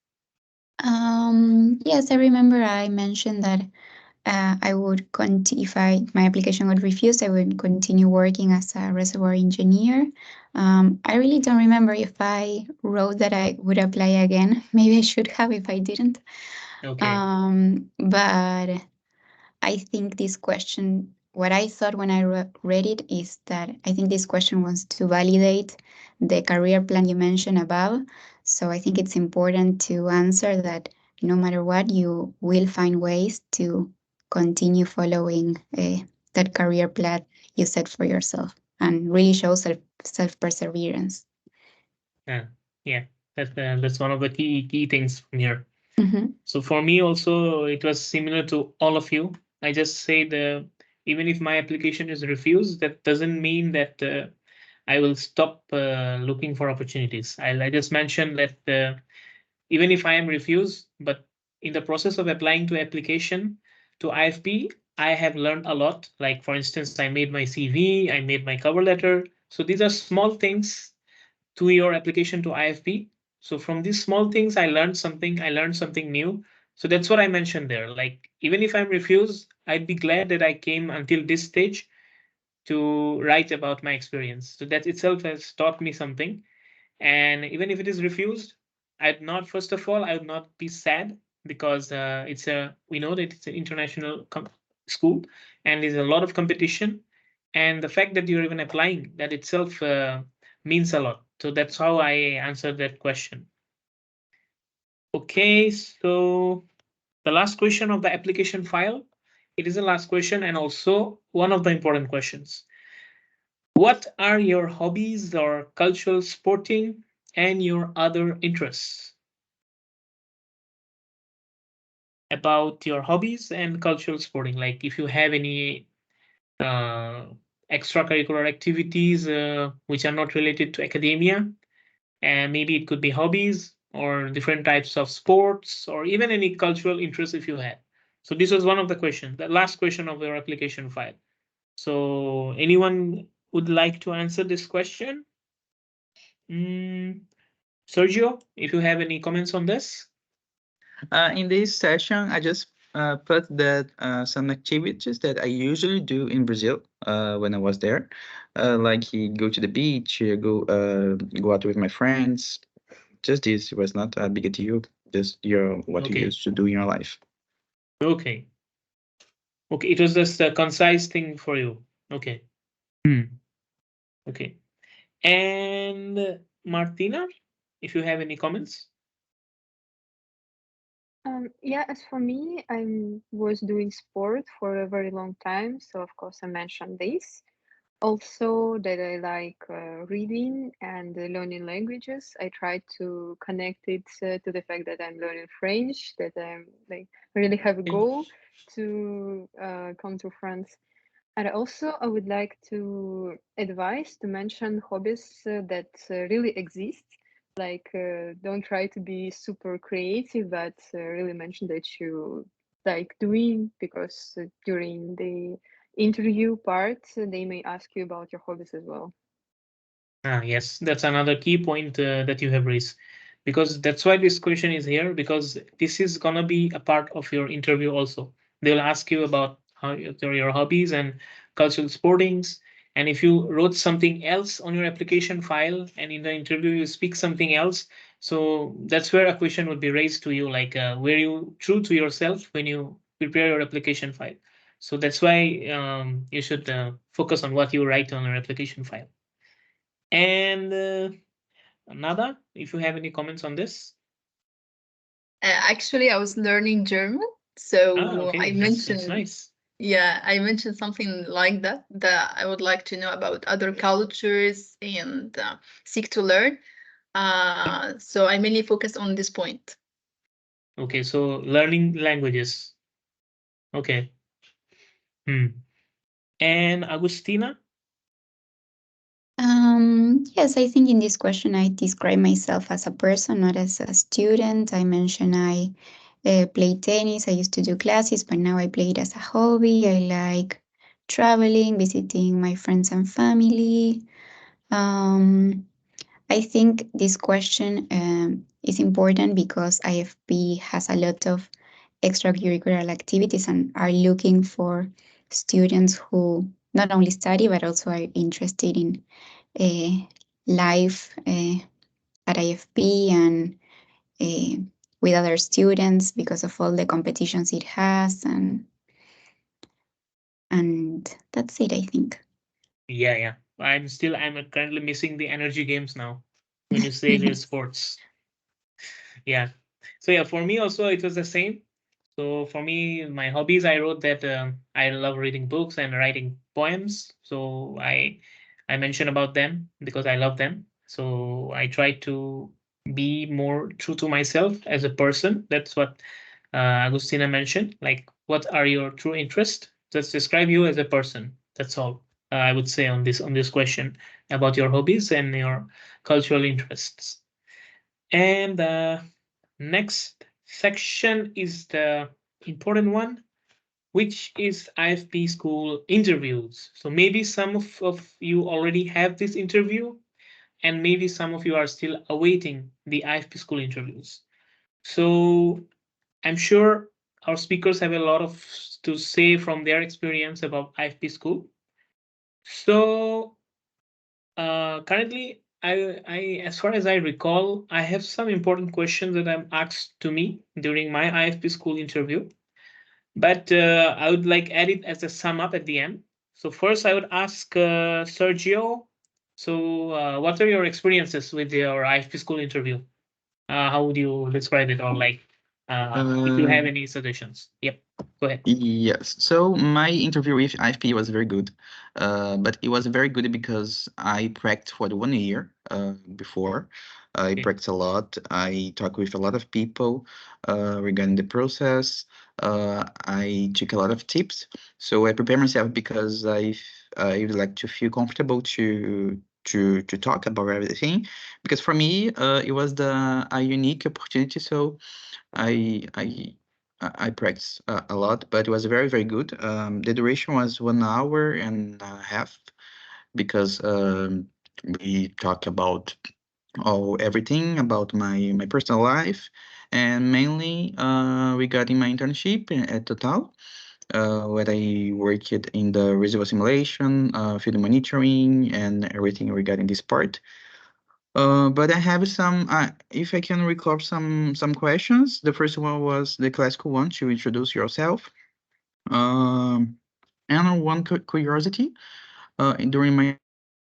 Yes, I remember I mentioned that I would continue, if my application got refused, I would continue working as a reservoir engineer. I really don't remember if I wrote that I would apply again. Maybe I should have if I didn't. Okay. But I think this question, what I thought when I read it is that I think this question wants to validate the career plan you mentioned above. So I think it's important to answer that no matter what, you will find ways to continue following that career plan you set for yourself and really show self-perseverance. Yeah, that's one of the key things from here. Mm-hmm. So for me also, it was similar to all of you. I just say even if my application is refused, that doesn't mean that I will stop looking for opportunities. I just mentioned that even if I am refused, but in the process of applying to application to IFP, I have learned a lot. Like for instance, I made my CV, I made my cover letter. So these are small things to your application to IFP. So from these small things, I learned something new. So that's what I mentioned there. Like, even if I'm refused, I'd be glad that I came until this stage to write about my experience. So that itself has taught me something. And even if it is refused, first of all, I would not be sad because we know that it's an international school and there's a lot of competition. And the fact that you're even applying, that itself means a lot. So that's how I answered that question. Okay, so the last question of the application file, it is the last question and also one of the important questions. What are your hobbies or cultural, sporting, and your other interests? About your hobbies and cultural sporting, like if you have any extracurricular activities which are not related to academia, and maybe it could be hobbies or different types of sports or even any cultural interest if you have. So this was one of the questions, the last question of your application file. So anyone would like to answer this question? Sergio, if you have any comments on this? In this session, I just put that some activities that I usually do in Brazil when I was there, like go to the beach, go out with my friends. Just this, it was not a big deal. Just what you used to do in your life. Okay. Okay, it was just a concise thing for you. Okay. Okay. And Martina, if you have any comments? Yeah, as for me, I was doing sport for a very long time, so of course I mentioned this. Also, that I like reading and learning languages. I try to connect it to the fact that I'm learning French, that I'm like really have a goal to come to France. And also, I would like to advise to mention hobbies that really exist. Like, don't try to be super creative, but really mention that you like doing, because during the interview part, they may ask you about your hobbies as well. Yes, that's another key point that you have raised, because that's why this question is here, because this is gonna be a part of your interview also. They'll ask you about your hobbies and cultural sportings, and if you wrote something else on your application file and in the interview you speak something else, so that's where a question would be raised to you, like were you true to yourself when you prepare your application file? So that's why you should focus on what you write on your application file. And Nada, if you have any comments on this? Actually, I was learning German, so okay. I mentioned. That's nice. Yeah, I mentioned something like that I would like to know about other cultures and seek to learn. So I mainly focus on this point. Okay, so learning languages. Okay. And Agustina? Yes, I think in this question I describe myself as a person, not as a student. I mentioned I play tennis. I used to do classes, but now I play it as a hobby. I like traveling, visiting my friends and family. I think this question is important because IFP has a lot of extracurricular activities and are looking for students who not only study but also are interested in life at IFP and with other students because of all the competitions it has, and that's it, I think. Yeah. I'm currently missing the energy games now when you say there's sports. Yeah. So yeah, for me also it was the same. So for me, my hobbies, I wrote that I love reading books and writing poems. So I mentioned about them because I love them. So I try to be more true to myself as a person. That's what Agustina mentioned. Like, what are your true interests? Just describe you as a person. That's all I would say on this question about your hobbies and your cultural interests. And next section is the important one, which is IFP school interviews. So maybe some of you already have this interview, and maybe some of you are still awaiting the IFP school interviews. So I'm sure our speakers have a lot of to say from their experience about IFP school. So currently, as far as I recall, I have some important questions that I'm asked to me during my IFP school interview, but I would like add it as a sum up at the end. So first, I would ask Sergio. So, what are your experiences with your IFP school interview? How would you describe it, or like, if you have any suggestions? Yep, go ahead. Yes. So my interview with IFP was very good, but it was very good because I practiced for 1 year before. I Okay. practiced a lot. I talked with a lot of people regarding the process. I took a lot of tips. So I prepared myself because I would like to feel comfortable to talk about everything. Because for me, it was a unique opportunity. So I I I practiced a lot, but it was very, very good. The duration was 1 hour and a half because we talked about everything about my personal life and mainly regarding my internship at Total, where I worked in the reservoir simulation, field monitoring, and everything regarding this part. But I have some, if I can recall some questions. The first one was the classical one, to introduce yourself. And one curiosity during my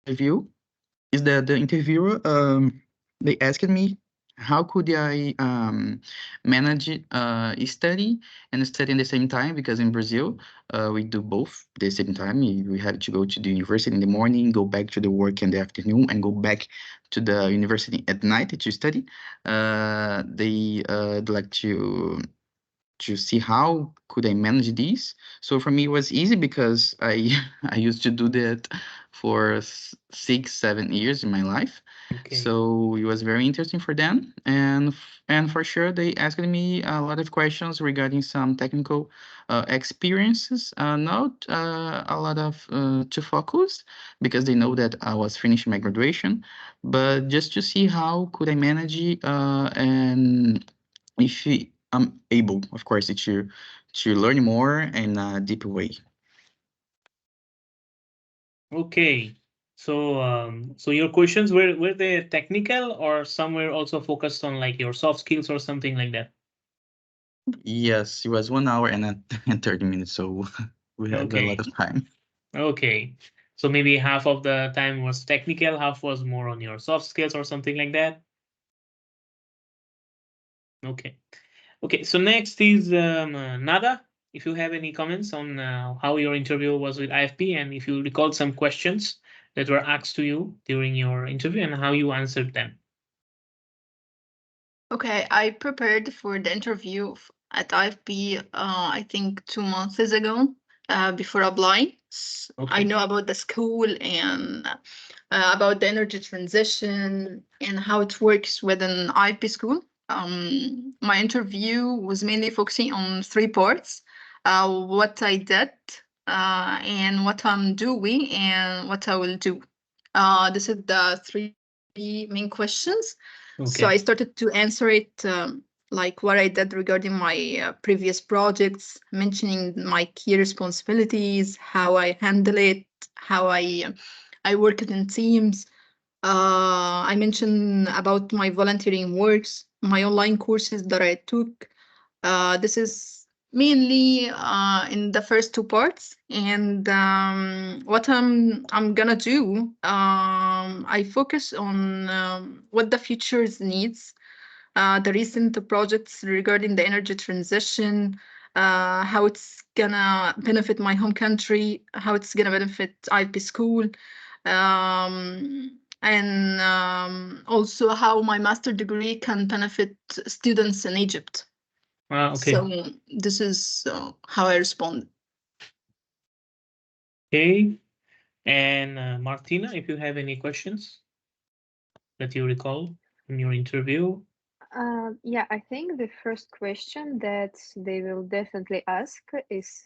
interview is that the interviewer, they asked me how could I manage study and study at the same time, because in Brazil we do both at the same time. We have to go to the university in the morning, go back to the work in the afternoon, and go back to the university at night to study. They like to see how could I manage this. So for me, it was easy because I I used to do that for 6, 7 years in my life. Okay. So it was very interesting for them, and for sure they asked me a lot of questions regarding some technical experiences. Not a lot of to focus because they know that I was finishing my graduation, but just to see how could I manage it, and if I'm able, of course, to learn more in a deeper way. Okay. So your questions were they technical or somewhere also focused on like your soft skills or something like that? Yes, it was 1 hour and 30 minutes, so we had a lot Okay. of time. Okay. So maybe half of the time was technical, half was more on your soft skills or something like that. Okay. Okay. So next is Nada. If you have any comments on how your interview was with IFP, and if you recall some questions that were asked to you during your interview and how you answered them. Okay, I prepared for the interview at IFP, I think 2 months ago. before applying. Okay. I know about the school and about the energy transition and how it works within IFP school. My interview was mainly focusing on 3 parts: what I did, and what I'm doing, and what I will do. This is the 3 main questions. So I started to answer it like what I did regarding my previous projects, mentioning my key responsibilities, how I handle it, how I work in teams. I mentioned about my volunteering works, my online courses that I took. This is mainly in the first 2 parts, and what I'm gonna do. I focus on what the future needs, the recent projects regarding the energy transition, how it's gonna benefit my home country, how it's gonna benefit IFP school, and also how my master degree can benefit students in Egypt. Okay. So this is how I respond. Okay. And Martina, if you have any questions that you recall in your interview. Yeah, I think the first question that they will definitely ask is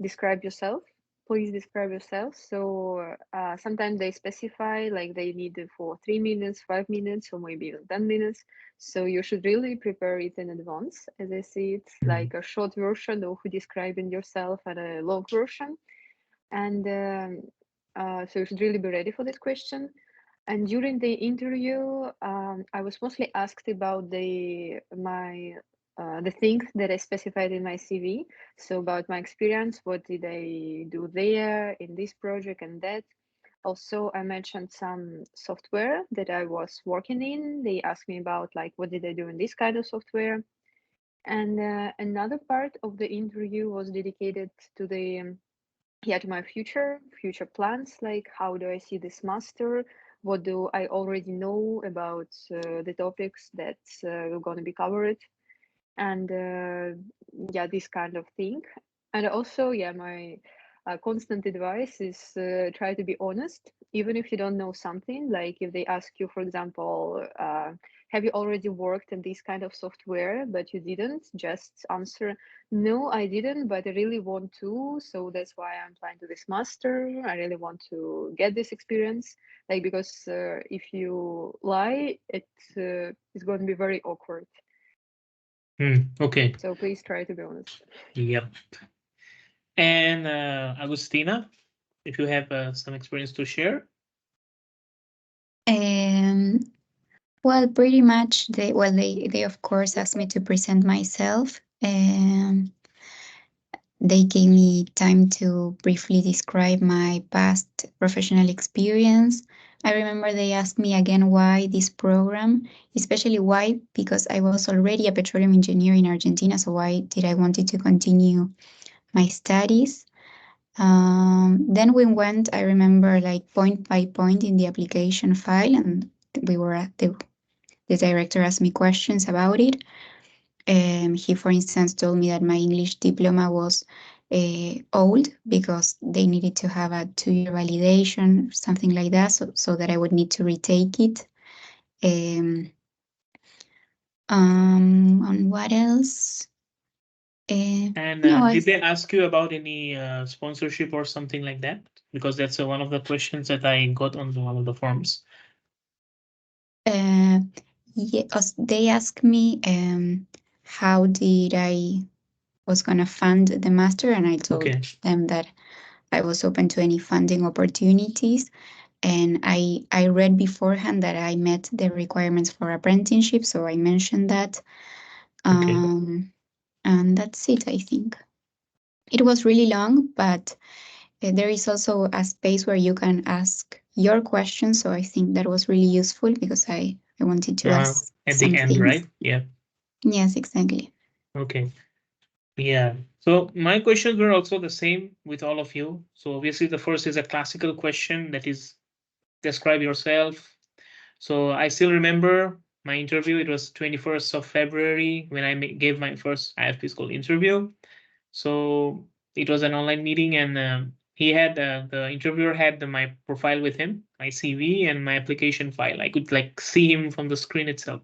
describe yourself. Please describe yourself. So sometimes they specify like they need it for 3 minutes, 5 minutes, or maybe even 10 minutes. So you should really prepare it in advance. As I see it, like a short version of describing yourself and a long version. And so you should really be ready for this question. And during the interview, I was mostly asked about the things that I specified in my CV. So about my experience, what did I do there in this project and that. Also, I mentioned some software that I was working in. They asked me about like what did I do in this kind of software. And another part of the interview was dedicated to the to my future plans, like how do I see this master, what do I already know about the topics that are going to be covered, and this kind of thing. And also my constant advice is try to be honest, even if you don't know something. Like if they ask you, for example, have you already worked in this kind of software, but you didn't, just answer, no, I didn't, but I really want to, so that's why I'm applying to this master. I really want to get this experience. Like, because if you lie, it is going to be very awkward. Okay. So please try to be honest. Yep. And Agustina, if you have some experience to share. Well, pretty much they of course asked me to present myself. They gave me time to briefly describe my past professional experience. I remember they asked me again why this program, especially why, because I was already a petroleum engineer in Argentina, so why did I wanted to continue my studies? Then we went, I remember, like point by point in the application file, and we were at the director asked me questions about it. He, for instance, told me that my English diploma was old because they needed to have a 2-year validation, something like that, so that I would need to retake it. And what else? And did they ask you about any sponsorship or something like that? Because that's one of the questions that I got on one of the forms. Yes, they asked me how did I was going to fund the master, and I told them that I was open to any funding opportunities. And I read beforehand that I met the requirements for apprenticeship, so I mentioned that. And that's it, I think. It was really long, but there is also a space where you can ask your questions. So I think that was really useful because I wanted to ask at some the end, things. right? Yeah. Yes, exactly. Okay. Yeah. So my questions were also the same with all of you. So obviously the first is a classical question, that is describe yourself. So I still remember my interview. It was 21st of February when I gave my first IFP school interview. So it was an online meeting, and he had the interviewer had my profile with him, my CV and my application file. I could like see him from the screen itself.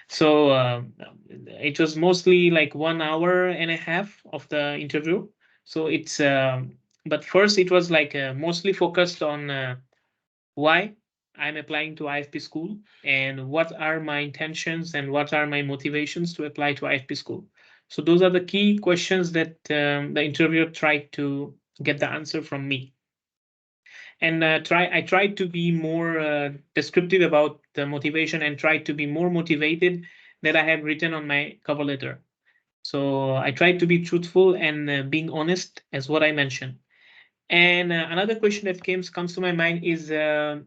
So it was mostly like 1 hour and a half of the interview. So it's but first it was like mostly focused on why I'm applying to IFP school and what are my intentions and what are my motivations to apply to IFP school. So those are the key questions that the interviewer tried to get the answer from me. And I tried to be more descriptive about the motivation and tried to be more motivated that I have written on my cover letter. So I tried to be truthful and being honest as what I mentioned. And another question that comes to my mind is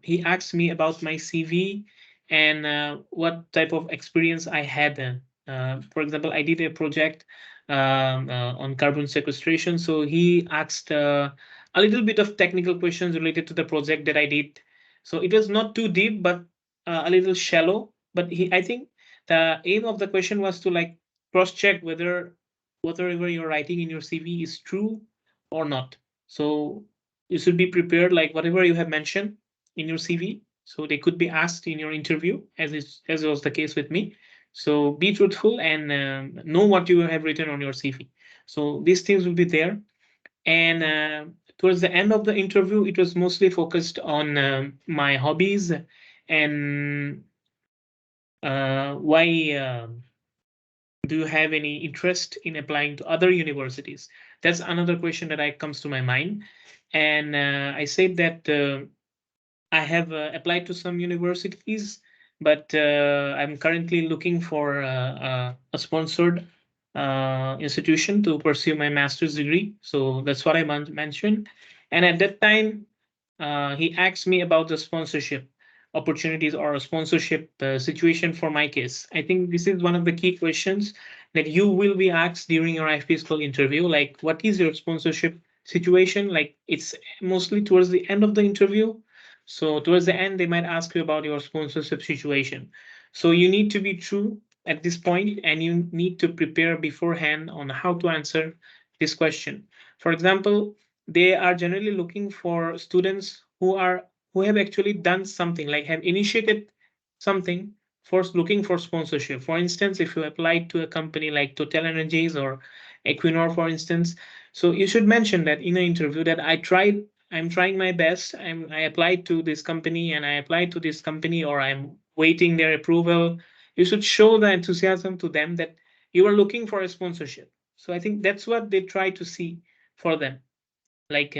he asked me about my CV and what type of experience I had. For example, I did a project on carbon sequestration. So he asked a little bit of technical questions related to the project that I did. So it was not too deep, but a little shallow. But I think the aim of the question was to like cross-check whether whatever you're writing in your CV is true or not. So you should be prepared, like whatever you have mentioned in your CV. So they could be asked in your interview, as was the case with me. So be truthful and know what you have written on your CV. So these things will be there. And towards the end of the interview, it was mostly focused on my hobbies and why do you have any interest in applying to other universities? That's another question that comes to my mind. And I said that I have applied to some universities, but I'm currently looking for a sponsored institution to pursue my master's degree. So that's what I mentioned. And at that time, he asked me about the sponsorship opportunities or a sponsorship situation for my case. I think this is one of the key questions that you will be asked during your IFP school interview. Like, what is your sponsorship situation? Like, it's mostly towards the end of the interview. So towards the end, they might ask you about your sponsorship situation. So you need to be true at this point, and you need to prepare beforehand on how to answer this question. For example, they are generally looking for students who have actually done something, like have initiated something for looking for sponsorship. For instance, if you applied to a company like Total Energies or Equinor, for instance, so you should mention that in an interview that I'm trying my best. I applied to this company and I applied to this company, or I'm waiting their approval. You should show the enthusiasm to them that you are looking for a sponsorship. So I think that's what they try to see for them. Like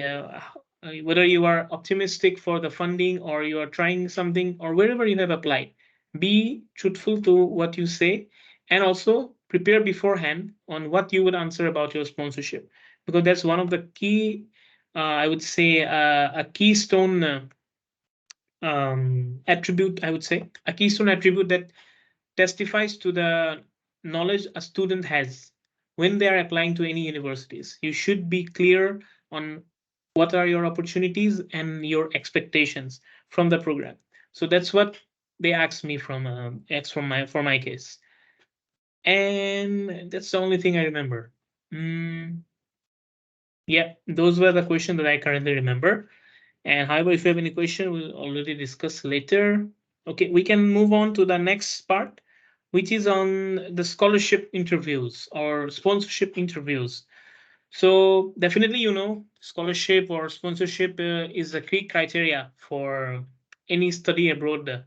whether you are optimistic for the funding or you are trying something or wherever you have applied, be truthful to what you say and also prepare beforehand on what you would answer about your sponsorship, because that's one of the key, I would say, a keystone attribute, I would say, a keystone attribute that testifies to the knowledge a student has when they are applying to any universities. You should be clear on what are your opportunities and your expectations from the program. So that's what they asked me for my case, and that's the only thing I remember. Yeah, those were the questions that I currently remember. And however, if you have any question, we'll already discuss later. Okay, we can move on to the next part, which is on the scholarship interviews or sponsorship interviews. So definitely, scholarship or sponsorship is a key criteria for any study abroad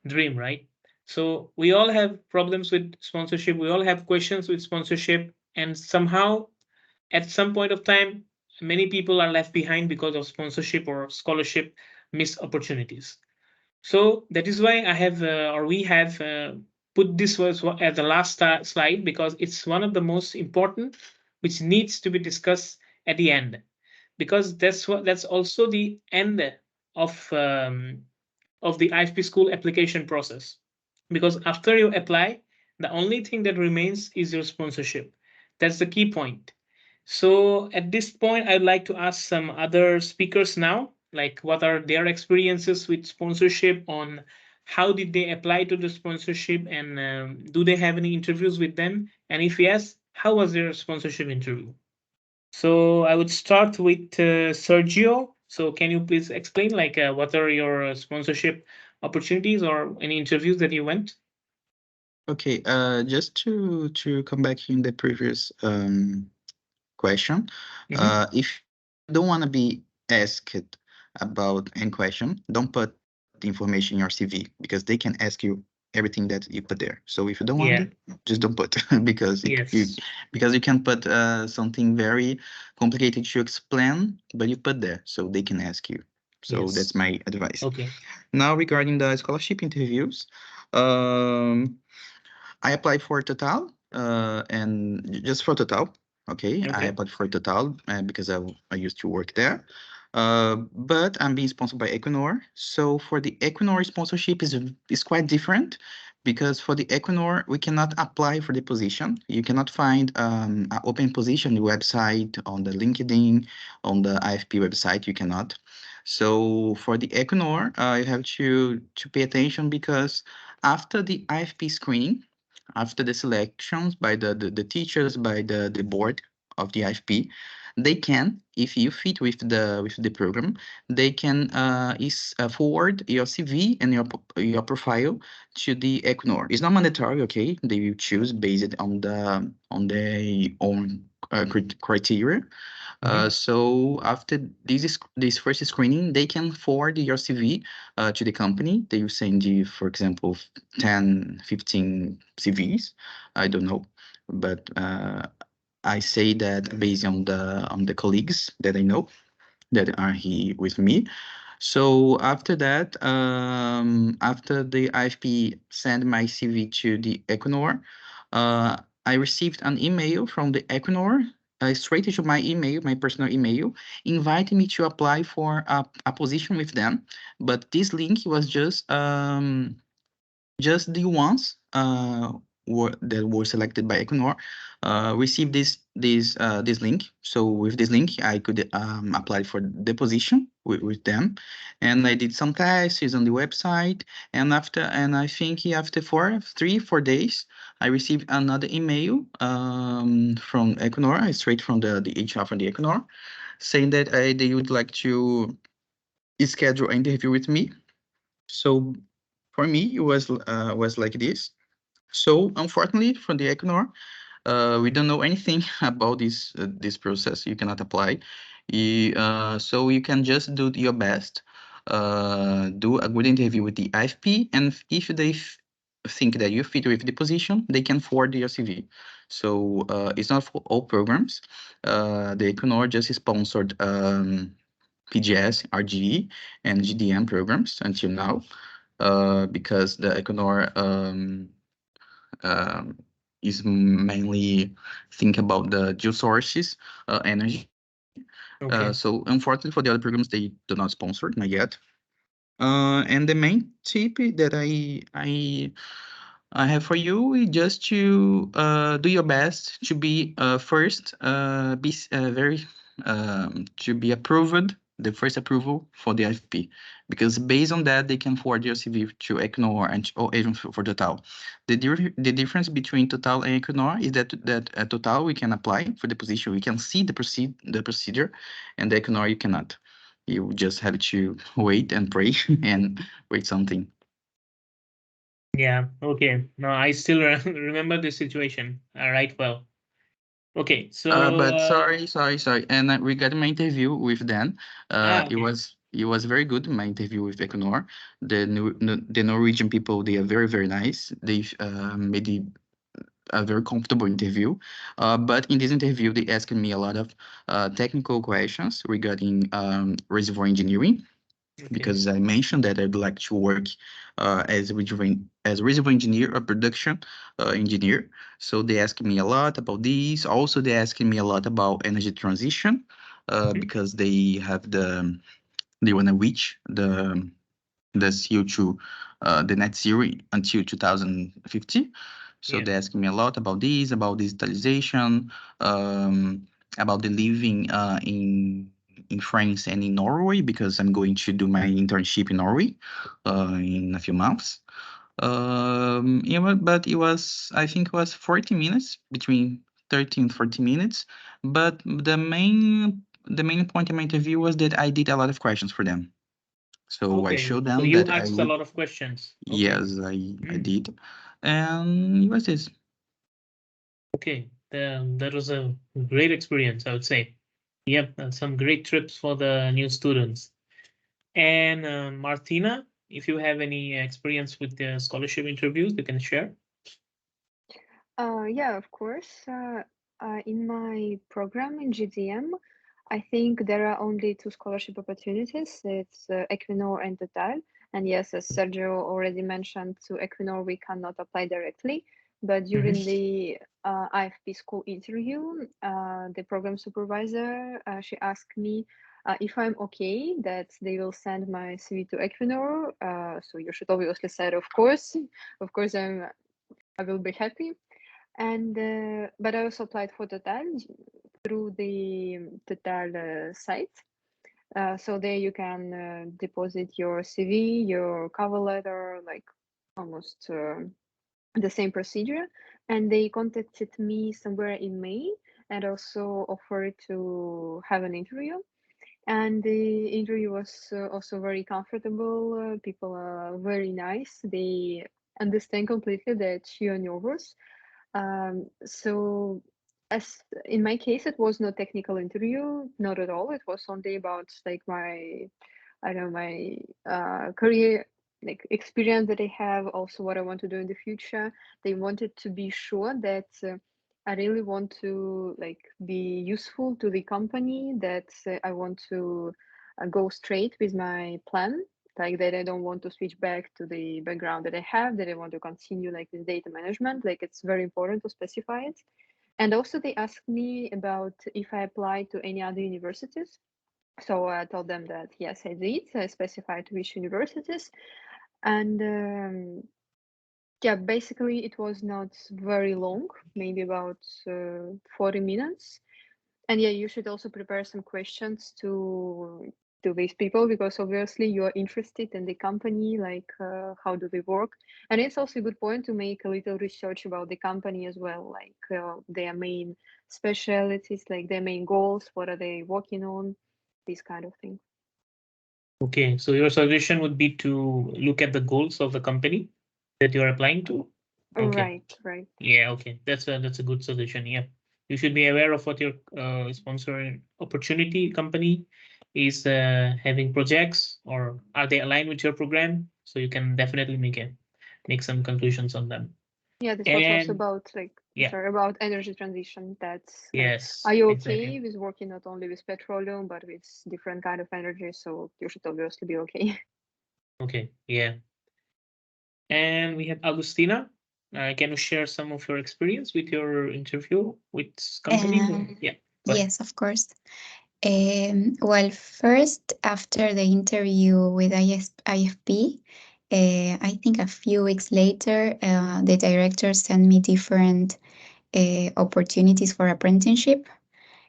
dream, right? So we all have problems with sponsorship. We all have questions with sponsorship, and somehow at some point of time, many people are left behind because of sponsorship or scholarship missed opportunities. So that is why we have put this was as the last slide, because it's one of the most important, which needs to be discussed at the end, because that's also the end of the IFP school application process. Because after you apply, the only thing that remains is your sponsorship. That's the key point. So at this point, I'd like to ask some other speakers now, like what are their experiences with sponsorship, on how did they apply to the sponsorship, and do they have any interviews with them? And if yes, how was their sponsorship interview? So I would start with Sergio. So can you please explain like what are your sponsorship opportunities or any interviews that you went? Okay, just to come back in the previous question, if you don't want to be asked about any question, don't put the information in your CV because they can ask you everything that you put there. So if you don't want Yeah. it, just don't put because you Yes. because you can put something very complicated to explain, but you put there so they can ask you. So Yes. that's my advice. Okay. Now regarding the scholarship interviews, I applied for Total, and just for Total. Okay, I Okay. applied for Total because I used to work there. But I'm being sponsored by Equinor. So for the Equinor sponsorship is quite different because for the Equinor we cannot apply for the position. You cannot find an open position on the website, on the LinkedIn, on the IFP website. You cannot. So for the Equinor, you have to pay attention because after the IFP screening, after the selections by the teachers, by the board of the IFP, they can, if you fit with the program, they can forward your CV and your profile to the Equinor. It's not mandatory, okay? They will choose based on their own criteria. So after this first screening, they can forward your CV to the company. They will send you, for example, 10, 15 CVs. I don't know, but I say that based on the colleagues that I know that are here with me. So after that, after the IFP sent my CV to the Equinor, I received an email from the Equinor straight to my email, my personal email, inviting me to apply for a position with them. But this link was just the ones that were selected by Equinor received this link. So with this link, I could apply for the position with them, and I did some tests on the website. And I think after 4 days, I received another email from Equinor, straight from the HR from the Equinor, saying that they would like to schedule an interview with me. So for me, it was like this. So unfortunately, for the Equinor, we don't know anything about this process. You cannot apply. So you can just do your best, do a good interview with the IFP, and if they think that you fit with the position, they can forward your CV. So it's not for all programs. The Equinor just sponsored PGS, RGE, and GDM programs until now, because the Equinor is mainly think about the geosources energy. Okay. So unfortunately for the other programs, they do not sponsor, not yet. And the main tip that I have for you is just to do your best to be first, very to be approved, the first approval for the IFP, because based on that they can forward your CV to Equinor and or even for Total. The difference between Total and Equinor is that at Total we can apply for the position, we can see the procedure, and the Equinor you cannot. You just have to wait and pray and wait something. Yeah. Okay. No, I still remember this situation. Right. Well. Okay. So. But sorry. And regarding my interview with Dan, Okay. it was very good. My interview with Equinor, the Norwegian people, they are very, very nice. They made a very comfortable interview. But in this interview, they asked me a lot of technical questions regarding reservoir engineering. Okay. Because I mentioned that I'd like to work as a reservoir engineer or production engineer. So they asked me a lot about this. Also, they asked me a lot about energy transition because they want to reach the CO2, the net zero until 2050. So Yeah. they asked me a lot about this, about digitalization, about the living in France and in Norway, because I'm going to do my internship in Norway in a few months. But it was, I think it was 40 minutes between 13, 14 minutes. But the main point of my interview was that I did a lot of questions for them. So I showed them so you that I asked a lot of questions. Okay. Yes, I did. And it was this. Okay, that was a great experience, I would say. Yep, some great trips for the new students. And Martina, if you have any experience with the scholarship interviews, you can share. Yeah, of course. In my program in GDM, I think there are only 2 scholarship opportunities. It's Equinor and Total. And yes, as Sergio already mentioned, to Equinor we cannot apply directly. But during the IFP school interview, the program supervisor, she asked me if I'm okay that they will send my CV to Equinor. So you should obviously say, of course. Of course, I will be happy. And but I also applied for Total through the Total site. So there you can deposit your CV, your cover letter, like almost the same procedure. And they contacted me somewhere in May and also offered to have an interview. And the interview was also very comfortable. People are very nice. They understand completely that you're nervous. So as in my case, it was no technical interview, not at all. It was only about like my, I don't know, my career, like experience that I have, also what I want to do in the future. They wanted to be sure that I really want to like be useful to the company, that I want to go straight with my plan, like that I don't want to switch back to the background that I have, that I want to continue like with data management. Like it's very important to specify it. And also they asked me about if I applied to any other universities. So I told them that yes, I did. I specified which universities. And yeah, basically it was not very long, maybe about 40 minutes. And yeah, you should also prepare some questions to these people, because obviously you're interested in the company, like how do they work. And it's also a good point to make a little research about the company as well, like their main specialities, like their main goals, what are they working on, these kind of things. Okay, so your suggestion would be to look at the goals of the company that you're applying to. Okay. Right. Yeah, okay, that's a good suggestion. Yeah, you should be aware of what your sponsor opportunity company is having projects, or are they aligned with your program, so you can definitely make some conclusions on them. Yeah, this was also And about like yeah, sorry, about energy transition. That's like, yes, are you okay exactly. with working not only with petroleum but with different kind of energy? So you should obviously be okay. Okay, yeah. And we have Agustina. Can you share some of your experience with your interview with company? Yeah. Go ahead. Yes, of course. Well, first, after the interview with IFP, I think a few weeks later, the director sent me different opportunities for apprenticeship.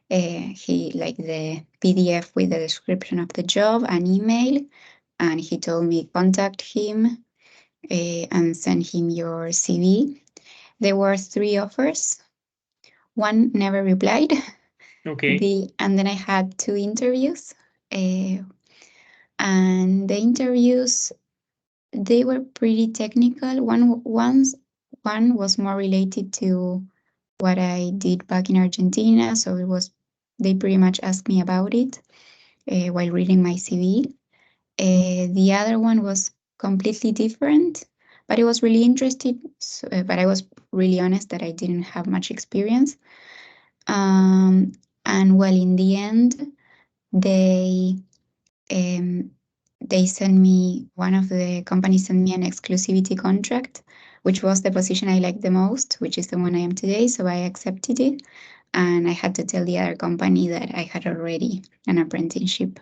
He like the PDF with the description of the job, an email, and he told me contact him and send him your CV. There were 3 offers. One never replied. Okay. And then I had 2 interviews. And the interviews, they were pretty technical. One was more related to what I did back in Argentina. So they pretty much asked me about it while reading my CV. The other one was completely different, but it was really interesting. But I was really honest that I didn't have much experience. And well, in the end, they sent me, one of the companies sent me an exclusivity contract, which was the position I liked the most, which is the one I am today. So I accepted it, and I had to tell the other company that I had already an apprenticeship.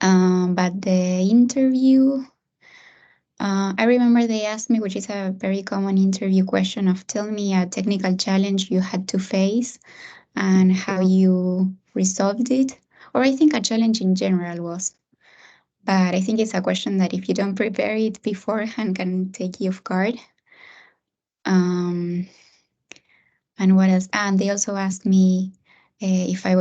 But the interview, I remember they asked me, which is a very common interview question, of tell me a technical challenge you had to face and how you resolved it. Or I think a challenge in general was. But I think it's a question that if you don't prepare it beforehand can take you off guard. And what else? And they also asked me if I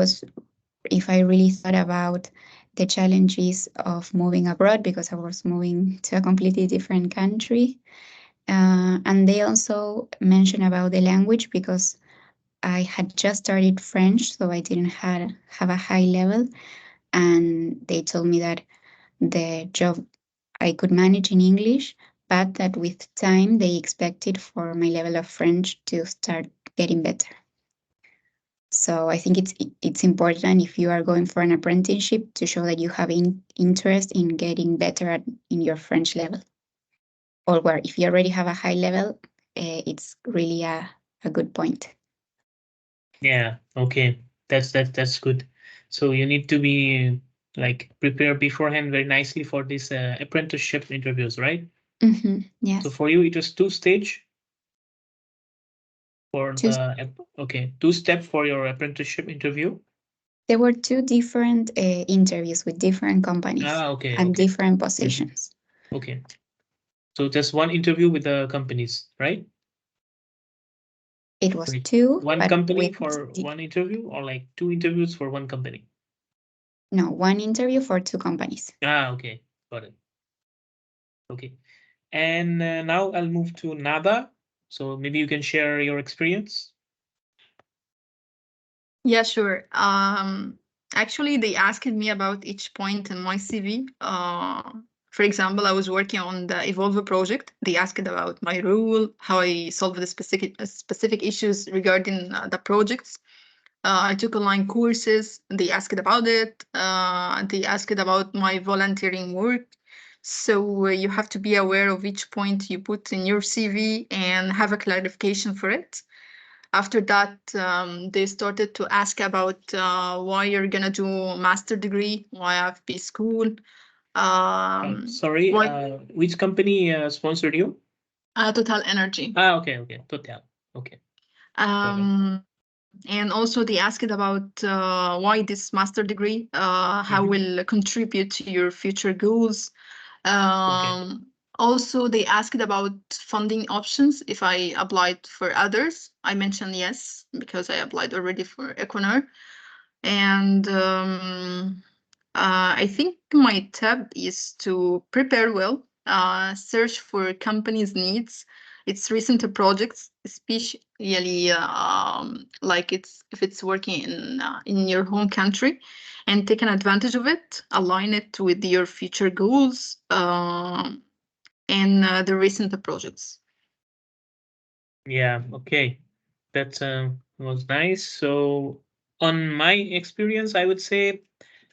really thought about the challenges of moving abroad, because I was moving to a completely different country. And they also mentioned about the language, because I had just started French, so I didn't have a high level. And they told me that the job I could manage in English, but that with time they expected for my level of French to start getting better. So I think it's important, if you are going for an apprenticeship, to show that you have interest in getting better in your French level. Or where if you already have a high level, it's really a good point. Yeah, okay. That's good. So you need to be like prepared beforehand very nicely for these apprenticeship interviews, right? Yes. So for you, it was 2-stage for Two- the okay, 2-step for your apprenticeship interview. There were 2 different interviews with different companies Okay, and okay, different positions. okay. So just one interview with the companies, right? It was Wait, 2. one but company with for one interview, or like 2 interviews for one company? No, 1 interview for 2 companies. Okay, got it. Okay, and now I'll move to Nada. So maybe you can share your experience. Yeah, sure. Actually, they asked me about each point in my CV. For example, I was working on the Evolve project. They asked about my role, how I solved the specific issues regarding the projects. I took online courses. They asked about it. They asked about my volunteering work. So you have to be aware of each point you put in your CV and have a clarification for it. After that, they started to ask about why you're gonna do a master degree, why IFP school. Sorry, which company sponsored you? Total Energy. Okay, Total. Okay. And also they asked about why this master degree, how will contribute to your future goals. Also, they asked about funding options if I applied for others. I mentioned yes, because I applied already for Equinor. And I think my tip is to prepare well, search for companies' needs, its recent projects, especially like if it's working in your home country, and take an advantage of it, align it with your future goals, and the recent projects. Yeah, okay. That was nice. So on my experience, I would say,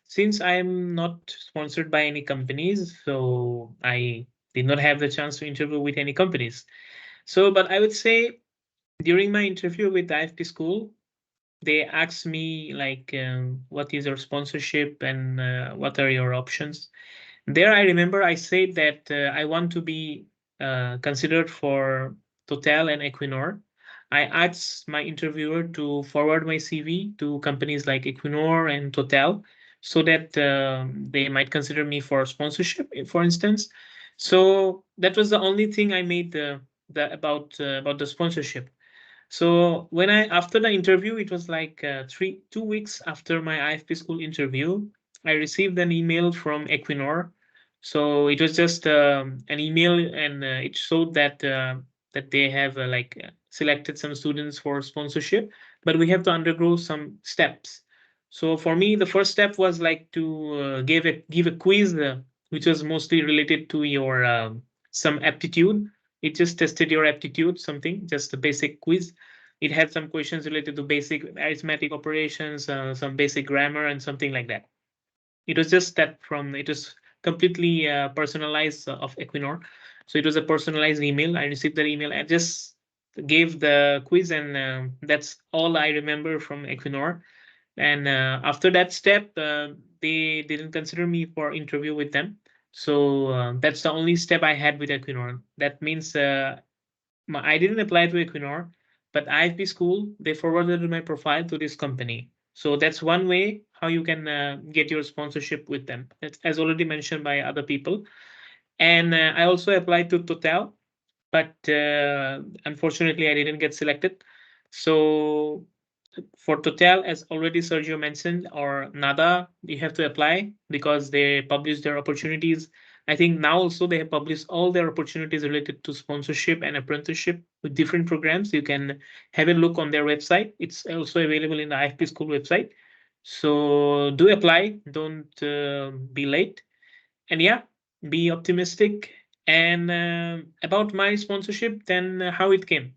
since I'm not sponsored by any companies, so I did not have the chance to interview with any companies. So, but I would say during my interview with the IFP school, they asked me like, what is your sponsorship and what are your options? There, I remember I said that I want to be considered for Total and Equinor. I asked my interviewer to forward my CV to companies like Equinor and Total, so that they might consider me for sponsorship, for instance. So that was the only thing I made about the sponsorship. So when after the interview, it was like 2 weeks after my IFP school interview, I received an email from Equinor. So it was just an email, and it showed that that they have selected some students for sponsorship, but we have to undergo some steps. So for me, the first step was like to give a quiz, which was mostly related to your some aptitude. It just tested your aptitude, something, just a basic quiz. It had some questions related to basic arithmetic operations, some basic grammar, and something like that. It was just that it was completely personalized of Equinor. So it was a personalized email. I received that email. I just gave the quiz, and that's all I remember from Equinor. And after that step, they didn't consider me for interview with them. So that's the only step I had with Equinor. That means I didn't apply to Equinor, but IFP School, they forwarded my profile to this company. So that's one way how you can get your sponsorship with them. That's, as already mentioned by other people. And I also applied to Total, but unfortunately I didn't get selected. So for Total, as already Sergio mentioned, or NADA, you have to apply because they publish their opportunities. I think now also they have published all their opportunities related to sponsorship and apprenticeship with different programs. You can have a look on their website. It's also available in the IFP School website. So do apply, don't be late. And yeah, be optimistic. And about my sponsorship, then how it came.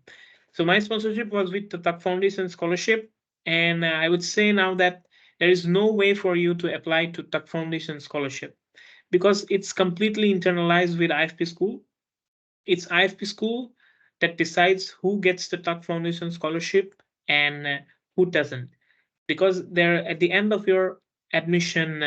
So my sponsorship was with the Tuck Foundation Scholarship. And I would say now that there is no way for you to apply to Tuck Foundation Scholarship because it's completely internalized with IFP School. It's IFP School that decides who gets the Tuck Foundation Scholarship and who doesn't. Because they're at the end of your admission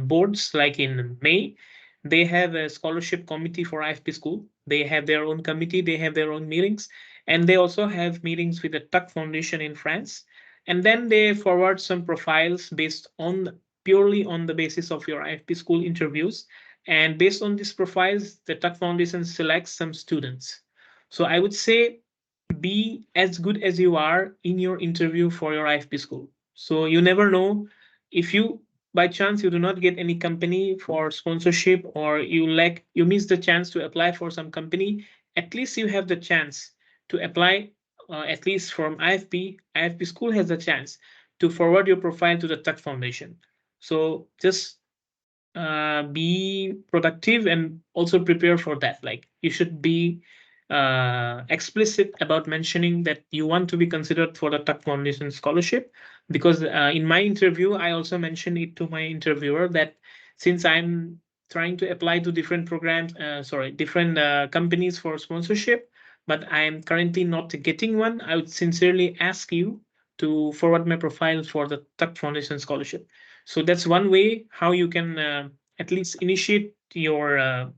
boards, like in May, they have a scholarship committee for IFP School. They have their own committee, they have their own meetings, and they also have meetings with the Tuck Foundation in France. And then they forward some profiles based on purely on the basis of your IFP School interviews. And based on these profiles, the Tuck Foundation selects some students. So I would say be as good as you are in your interview for your IFP School. So you never know if you by chance you do not get any company for sponsorship or you miss the chance to apply for some company, at least you have the chance to apply at least from IFP. IFP School has the chance to forward your profile to the Tuck Foundation. So just be productive and also prepare for that. Like you should be explicit about mentioning that you want to be considered for the Tuck Foundation scholarship, because in my interview I also mentioned it to my interviewer that since I'm trying to apply to different programs, different companies for sponsorship, but I'm currently not getting one, I would sincerely ask you to forward my profile for the Tuck Foundation scholarship. So that's one way how you can at least initiate your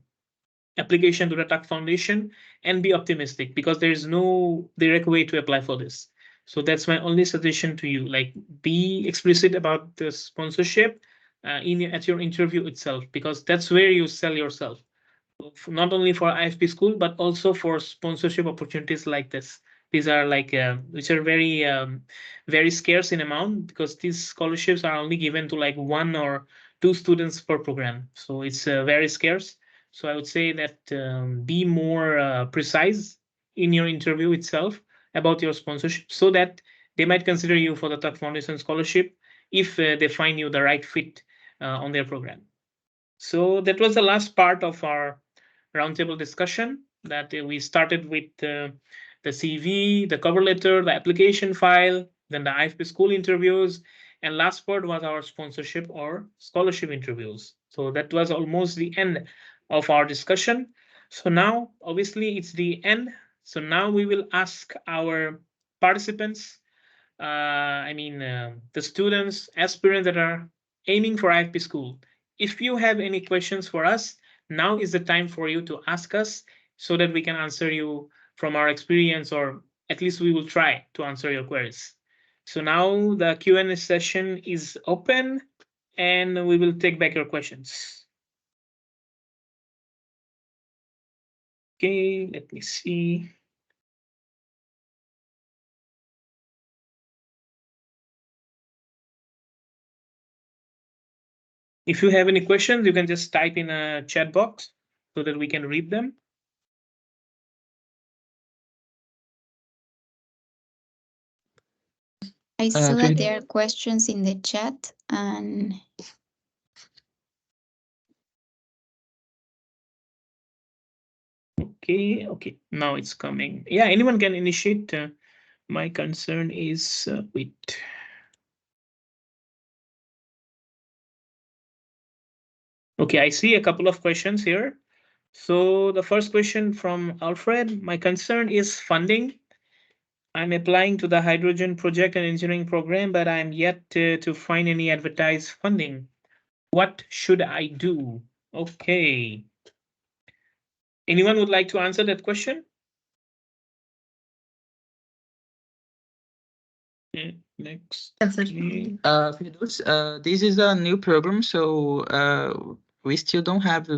application to the Tuck Foundation and be optimistic, because there is no direct way to apply for this. So that's my only suggestion to you. Like be explicit about the sponsorship at your interview itself, because that's where you sell yourself, not only for IFP School but also for sponsorship opportunities like this. These are like which are very scarce in amount, because these scholarships are only given to like 1 or 2 students per program. So it's very scarce. So I would say that be more precise in your interview itself about your sponsorship, so that they might consider you for the Tuck Foundation scholarship if they find you the right fit on their program. So that was the last part of our roundtable discussion, that we started with the CV, the cover letter, the application file, then the IFP School interviews, and last part was our sponsorship or scholarship interviews. So that was almost the end of our discussion. So now, obviously, it's the end. So now we will ask our participants, the students, aspirants that are aiming for IFP School. If you have any questions for us, now is the time for you to ask us so that we can answer you from our experience, or at least we will try to answer your queries. So now the Q&A session is open and we will take back your questions. Okay, let me see. If you have any questions, you can just type in a chat box so that we can read them. I saw that there are questions in the chat, and okay, now it's coming. Yeah, anyone can initiate. My concern is wait. Okay, I see a couple of questions here. So the first question from Alfred, my concern is funding. I'm applying to the hydrogen project and engineering program, but I'm yet to find any advertised funding. What should I do? Okay. Anyone would like to answer that question? Yeah, next. This is a new program, so we still don't have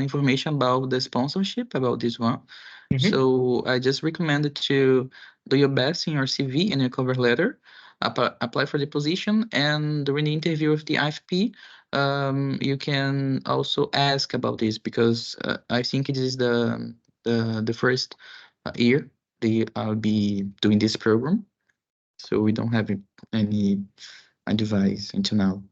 information about the sponsorship about this one. So I just recommend to do your best in your CV and your cover letter, apply for the position, and during the interview with the IFP, you can also ask about this because I think it is the first year I'll be doing this program, so we don't have any advice until now.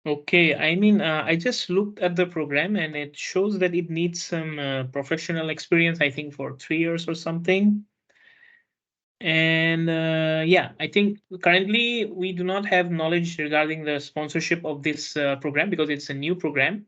Okay, I mean, I just looked at the program and it shows that it needs some professional experience, I think for 3 years or something. And yeah, I think currently we do not have knowledge regarding the sponsorship of this program because it's a new program.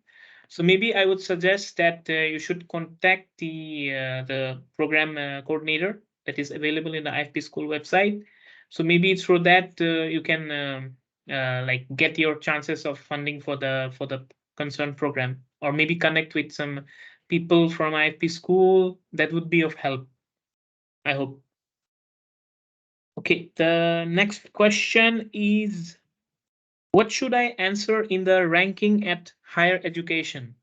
So maybe I would suggest that you should contact the program coordinator that is available in the IFP School website. So maybe through that you can like get your chances of funding for the concerned program, or maybe connect with some people from IFP School. That would be of help, I hope. Okay, the next question is, what should I answer in the ranking at higher education?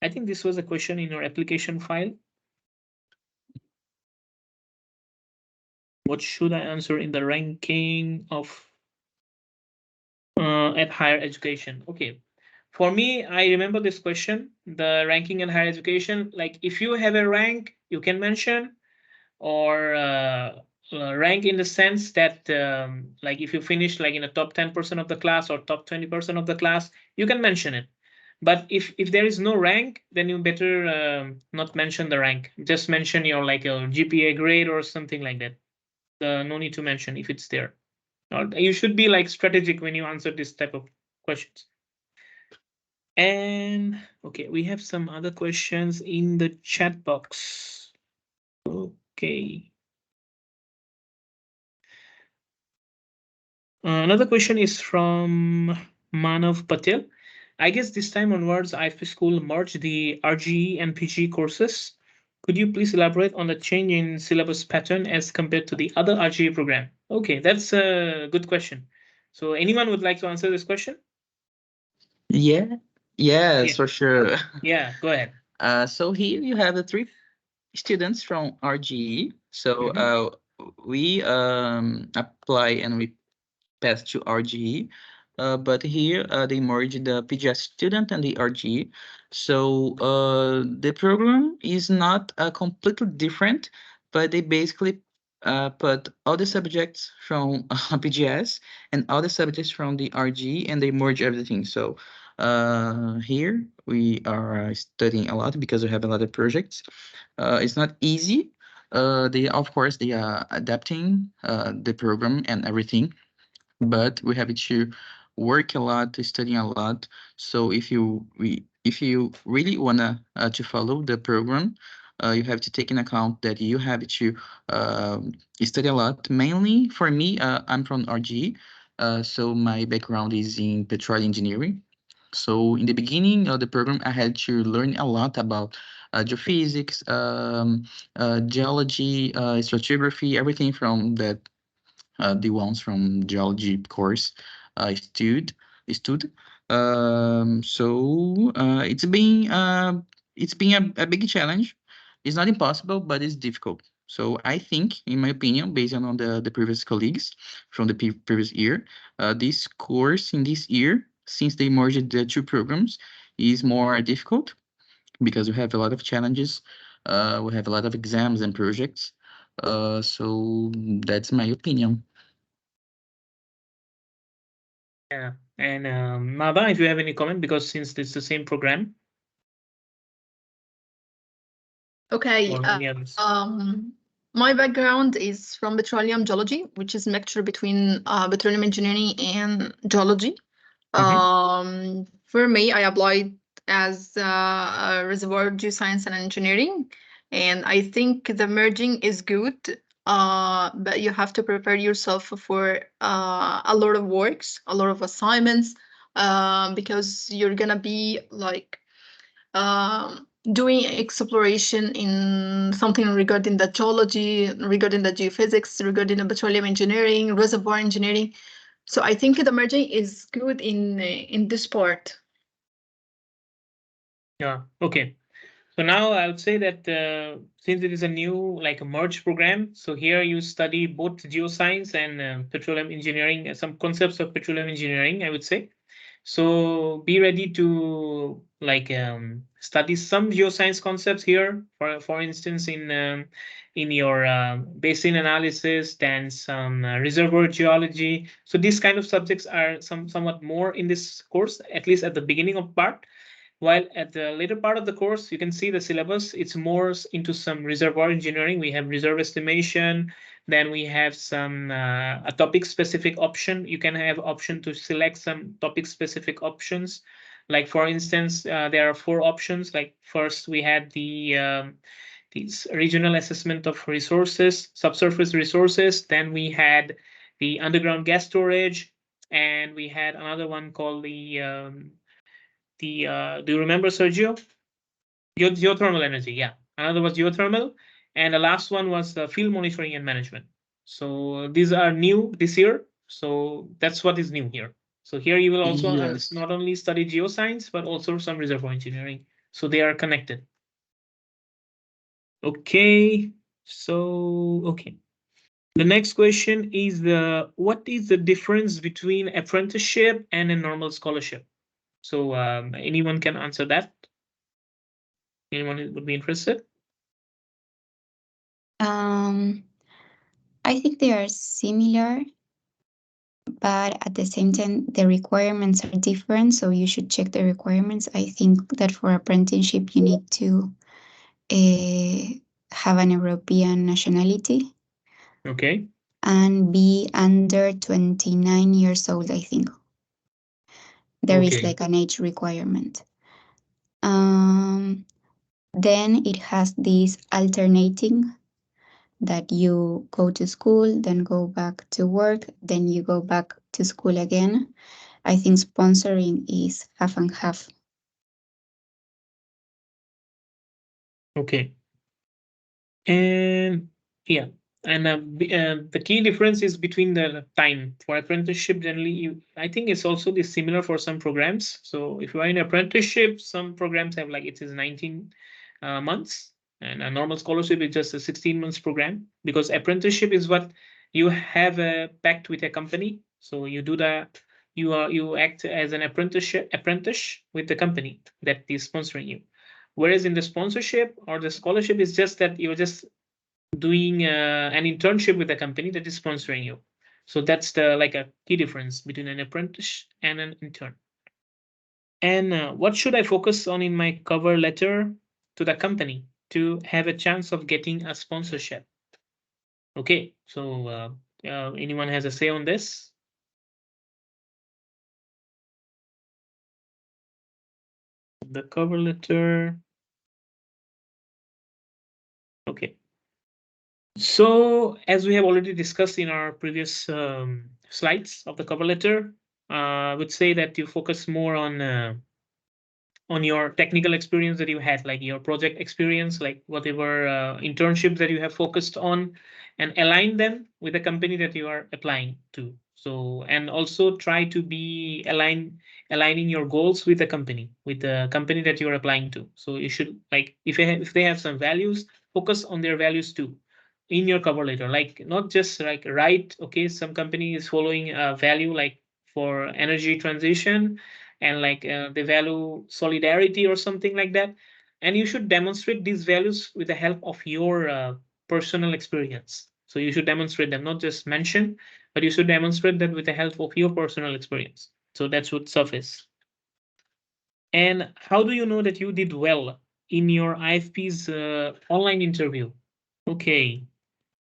I think this was a question in your application file. What should I answer in the ranking of at higher education? Okay, for me, I remember this question, the ranking in higher education. Like if you have a rank, you can mention, or rank in the sense that like if you finish like in the top 10% of the class or top 20% of the class, you can mention it. But if there is no rank, then you better not mention the rank. Just mention your like a GPA grade or something like that. No need to mention if it's there. Or you should be like strategic when you answer this type of questions. And okay, we have some other questions in the chat box. Okay. Another question is from Manav Patel. I guess this time onwards, IFP School merged the RGE and PG courses. Could you please elaborate on the change in syllabus pattern as compared to the other RGE program? Okay, that's a good question. So anyone would like to answer this question? Yes, Yeah. for sure. Yeah, go ahead. So here you have the 3 students from RGE. So we apply and we pass to RGE. But here they merged the PGS student and the RGE. So the program is not completely different, but they basically put all the subjects from PGS and all the subjects from the RGE, and they merge everything. So here we are studying a lot because we have a lot of projects. It's not easy. Of course, they are adapting the program and everything, but we have to work a lot, to study a lot. So if you really wanna to follow the program, you have to take in account that you have to study a lot. Mainly for me, I'm from RGE, so my background is in petroleum engineering. So in the beginning of the program, I had to learn a lot about geophysics, geology, stratigraphy, everything from that the ones from geology course stood. So it's been a big challenge. It's not impossible, but it's difficult. So I think, in my opinion, based on the previous colleagues from the previous year, this course in this year, since they merged the 2 programs, is more difficult because we have a lot of challenges. We have a lot of exams and projects. So that's my opinion. Yeah, and Nada, if you have any comment, because since it's the same program. Okay. Or any others. My background is from petroleum geology, which is mixture between petroleum engineering and geology. For me, I applied as a reservoir geoscience and engineering, and I think the merging is good, but you have to prepare yourself for a lot of works, a lot of assignments, because you're gonna be like doing exploration in something regarding the geology, regarding the geophysics, regarding the petroleum engineering, reservoir engineering. So I think the merging is good in this part. Yeah, okay. So now I would say that since it is a new like a merge program, so here you study both geoscience and petroleum engineering, some concepts of petroleum engineering, I would say. So be ready to like study some geoscience concepts here. For instance, in your basin analysis, then some reservoir geology. So these kind of subjects are somewhat more in this course, at least at the beginning of part. While at the later part of the course, you can see the syllabus, it's more into some reservoir engineering. We have reserve estimation, then we have some a topic-specific option. You can have option to select some topic-specific options. Like for instance, there are 4 options. Like first, we had these regional assessment of resources, subsurface resources. Then we had the underground gas storage, and we had another one called do you remember, Sergio? Geothermal energy, yeah. Another was geothermal, and the last one was field monitoring and management. So these are new this year. So that's what is new here. So here you will also not only study geoscience, but also some reservoir engineering. So they are connected. Okay. So, okay. The next question is what is the difference between apprenticeship and a normal scholarship? So anyone can answer that? Anyone would be interested? I think they are similar, but at the same time, the requirements are different. So you should check the requirements. I think that for apprenticeship, you need to have an European nationality. Okay. And be under 29 years old, I think. There is like an age requirement. Then it has this alternating that you go to school, then go back to work, then you go back to school again. I think sponsoring is half and half. Okay. And yeah, and the key difference is between the time for apprenticeship. Generally, I think it's also this similar for some programs. So if you are in apprenticeship, some programs have like it is 19 months, and a normal scholarship is just a 16 months program, because apprenticeship is what you have a pact with a company. So you do that. You act as an apprentice with the company that is sponsoring you. Whereas in the sponsorship or the scholarship is just that you're just doing an internship with a company that is sponsoring you. So that's the like a key difference between an apprentice and an intern. And what should I focus on in my cover letter to the company to have a chance of getting a sponsorship? Okay, so anyone has a say on this? The cover letter. Okay. So as we have already discussed in our previous slides of the cover letter, I would say that you focus more on your technical experience that you had, like your project experience, like whatever internships that you have focused on, and align them with the company that you are applying to. So, and also try to be aligning your goals with the company that you are applying to. So you should, like, if they have some values, focus on their values too in your cover letter. Like, not just like write, okay, some company is following a value like for energy transition, and like they value solidarity or something like that, and you should demonstrate these values with the help of your personal experience. So you should demonstrate them, not just mention, but you should demonstrate that with the help of your personal experience. So that should surface. And how do you know that you did well in your IFP's online interview? Okay,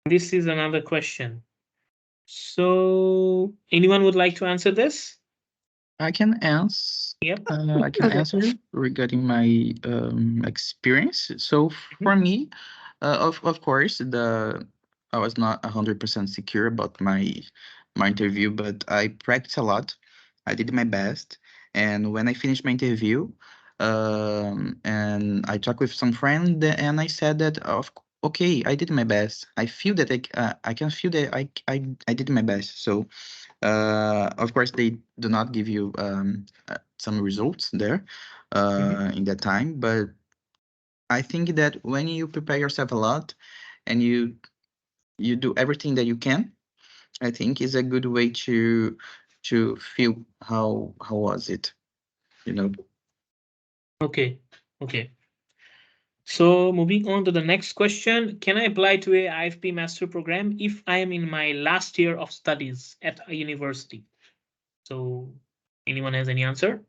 this is another question. So anyone would like to answer this? I can answer. Yep. I can answer regarding my experience. So for me, of course, I was not 100% secure about my interview, but I practiced a lot. I did my best, and when I finished my interview, and I talked with some friend, and I said that okay, I did my best. I feel that I can feel that I did my best. So of course, they do not give you some results there in that time, but I think that when you prepare yourself a lot and you do everything that you can, I think is a good way to feel how was it, you know. Okay. Okay. So moving on to the next question, can I apply to a IFP master program if I am in my last year of studies at a university? So anyone has any answer?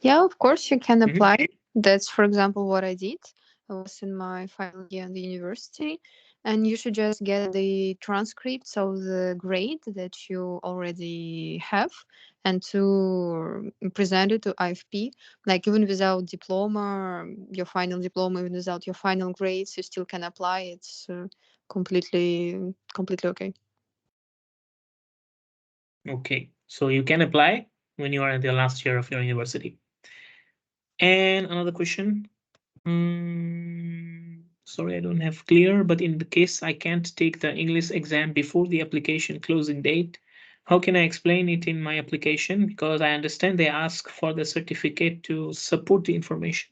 Yeah, of course you can Mhm. apply. That's, for example, what I did. I was in my final year in the university, and you should just get the transcripts of the grade that you already have and to present it to IFP. Like, even without diploma, your final diploma, even without your final grades, you still can apply. It's completely okay. Okay, so you can apply when you are in the last year of your university. And another question. Sorry, I don't have clear, but in the case I can't take the English exam before the application closing date, how can I explain it in my application? Because I understand they ask for the certificate to support the information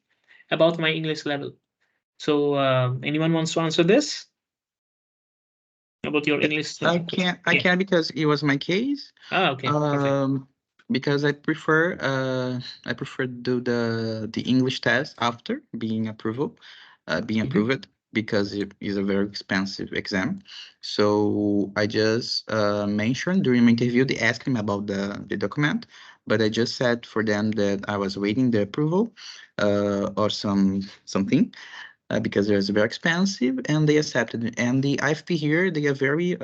about my English level. So anyone wants to answer this? About your English? I can't because it was my case. Okay, perfect. Because I prefer do the English test after being approved because it is a very expensive exam. So I just mentioned during my interview, they asked me about the document, but I just said for them that I was waiting the approval or something. Because it was very expensive, and they accepted it. And the IFP here, they are very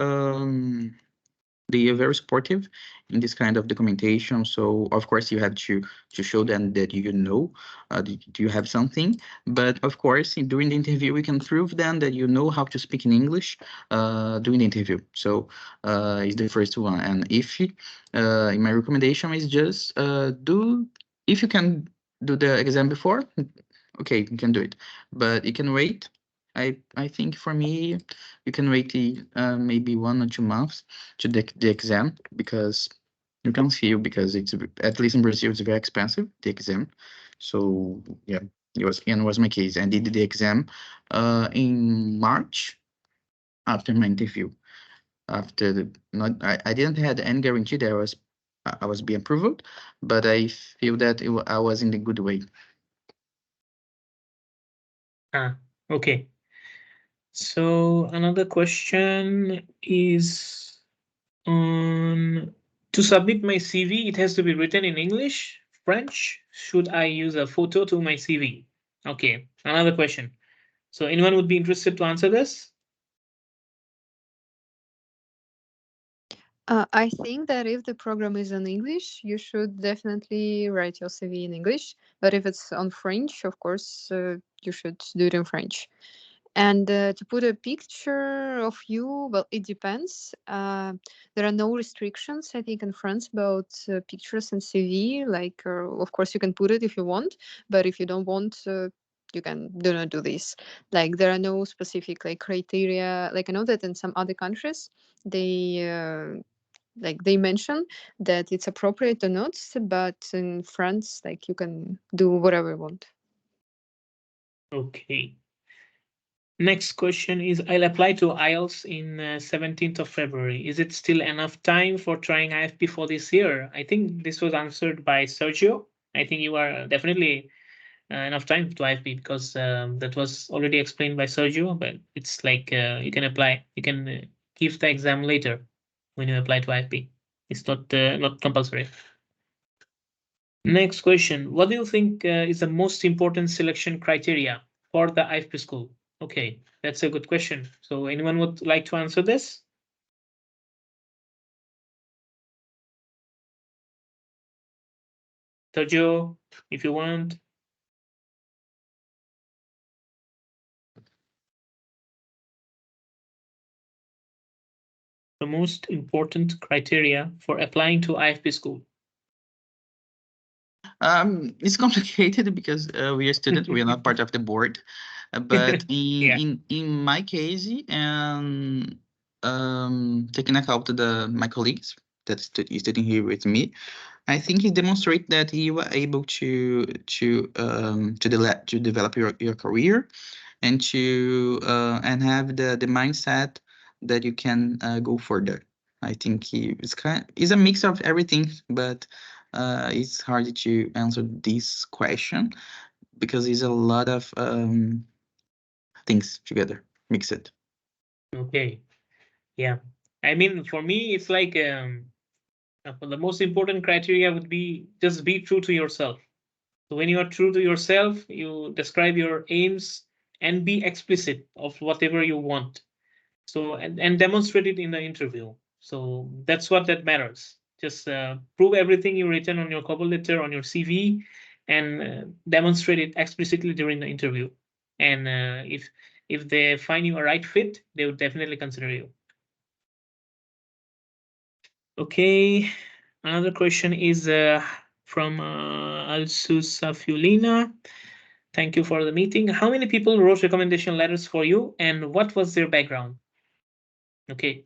supportive in this kind of documentation. So of course you have to show them that do you have something. But of course, during the interview, we can prove them that you know how to speak in English during the interview. So is the first one. And if in my recommendation is just if you can do the exam before, okay, you can do it, but you can wait. I think for me, you can wait maybe 1 or 2 months to the exam, because you can feel, because it's at least in Brazil it's very expensive, the exam. So yeah, it was my case. I did the exam in March after my interview. After the not I didn't have any guarantee that I was being approved, but I feel that I was in the good way. Okay. So another question is on to submit my CV, it has to be written in English, French. Should I use a photo to my CV? Okay, another question. So anyone would be interested to answer this? I think that if the program is in English, you should definitely write your CV in English. But if it's on French, of course, you should do it in French. And to put a picture of you, well, it depends. There are no restrictions, I think, in France about pictures and CV. Like, of course, you can put it if you want, but if you don't want, you can do not do this. Like, there are no specific like criteria. Like, I know that in some other countries, they mention that it's appropriate or not, but in France, like, you can do whatever you want. Okay. Next question is, I'll apply to IELTS in 17th of February. Is it still enough time for trying IFP for this year? I think this was answered by Sergio. I think you are definitely enough time to IFP, because that was already explained by Sergio, but it's like you can apply, you can give the exam later when you apply to IFP. It's not compulsory. Next question. What do you think is the most important selection criteria for the IFP school? Okay, that's a good question. So anyone would like to answer this? Sergio, if you want. The most important criteria for applying to IFP school. It's complicated because we are students, we are not part of the board. But in my case, and taking account to my colleagues that is sitting here with me, I think he demonstrate that you were able to develop your career and to and have the mindset that you can go further. I think he's a mix of everything, but it's hard to answer this question because it's a lot of things together, mixed. Okay. Yeah. I mean, for me, it's like the most important criteria would be just be true to yourself. So when you are true to yourself, you describe your aims and be explicit of whatever you want. So and demonstrate it in the interview. So that's what that matters. Just prove everything you written on your cover letter, on your CV, and demonstrate it explicitly during the interview. And if they find you a right fit, they would definitely consider you. Okay, another question is from Alsusafulina. Thank you for the meeting. How many people wrote recommendation letters for you, and what was their background? Okay.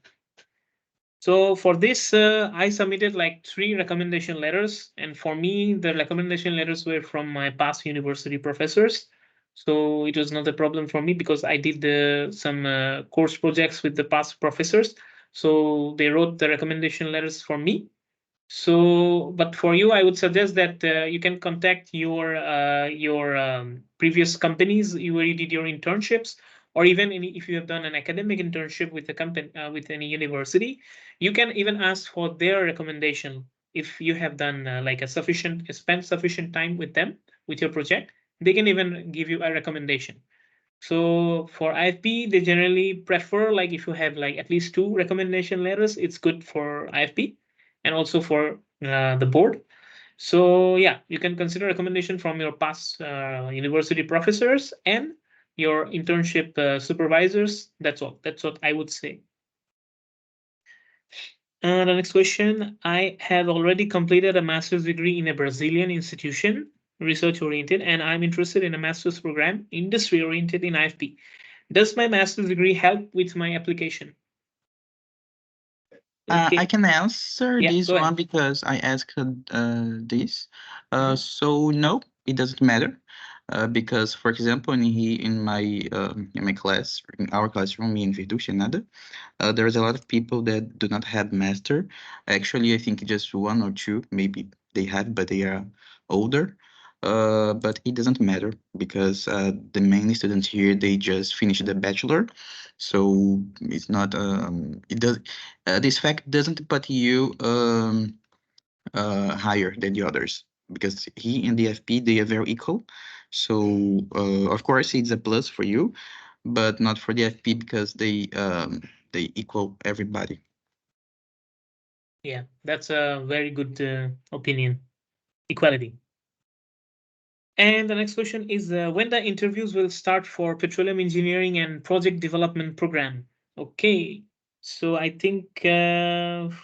So for this, I submitted like 3 recommendation letters, and for me, the recommendation letters were from my past university professors. So it was not a problem for me because I did some course projects with the past professors. So they wrote the recommendation letters for me. So, but for you, I would suggest that you can contact your previous companies where you did your internships, or even if you have done an academic internship with a company with any university, you can even ask for their recommendation. If you have done like spent sufficient time with them with your project, they can even give you a recommendation. So for IFP, they generally prefer like if you have like at least 2 recommendation letters, it's good for IFP and also for the board. So yeah, you can consider recommendation from your past university professors and your internship supervisors. That's all. That's what I would say. The next question, I have already completed a master's degree in a Brazilian institution, research oriented, and I'm interested in a master's program, industry oriented in IFP. Does my master's degree help with my application? I can answer Yeah, this go one ahead. because I asked this. Mhm. So no, it doesn't matter. Because, for example, in my class, in our classroom in Virtude Nada, there's a lot of people that do not have master. Actually, I think just 1 or 2, maybe they have, but they are older. But it doesn't matter because the main students here, they just finished the bachelor. So it's not, it does, this fact doesn't put you higher than the others because he and the FP, they are very equal. So of course it's a plus for you, but not for the FP because they equal everybody. Yeah, that's a very good opinion. Equality. And the next question is when the interviews will start for petroleum engineering and project development program. Okay, so I think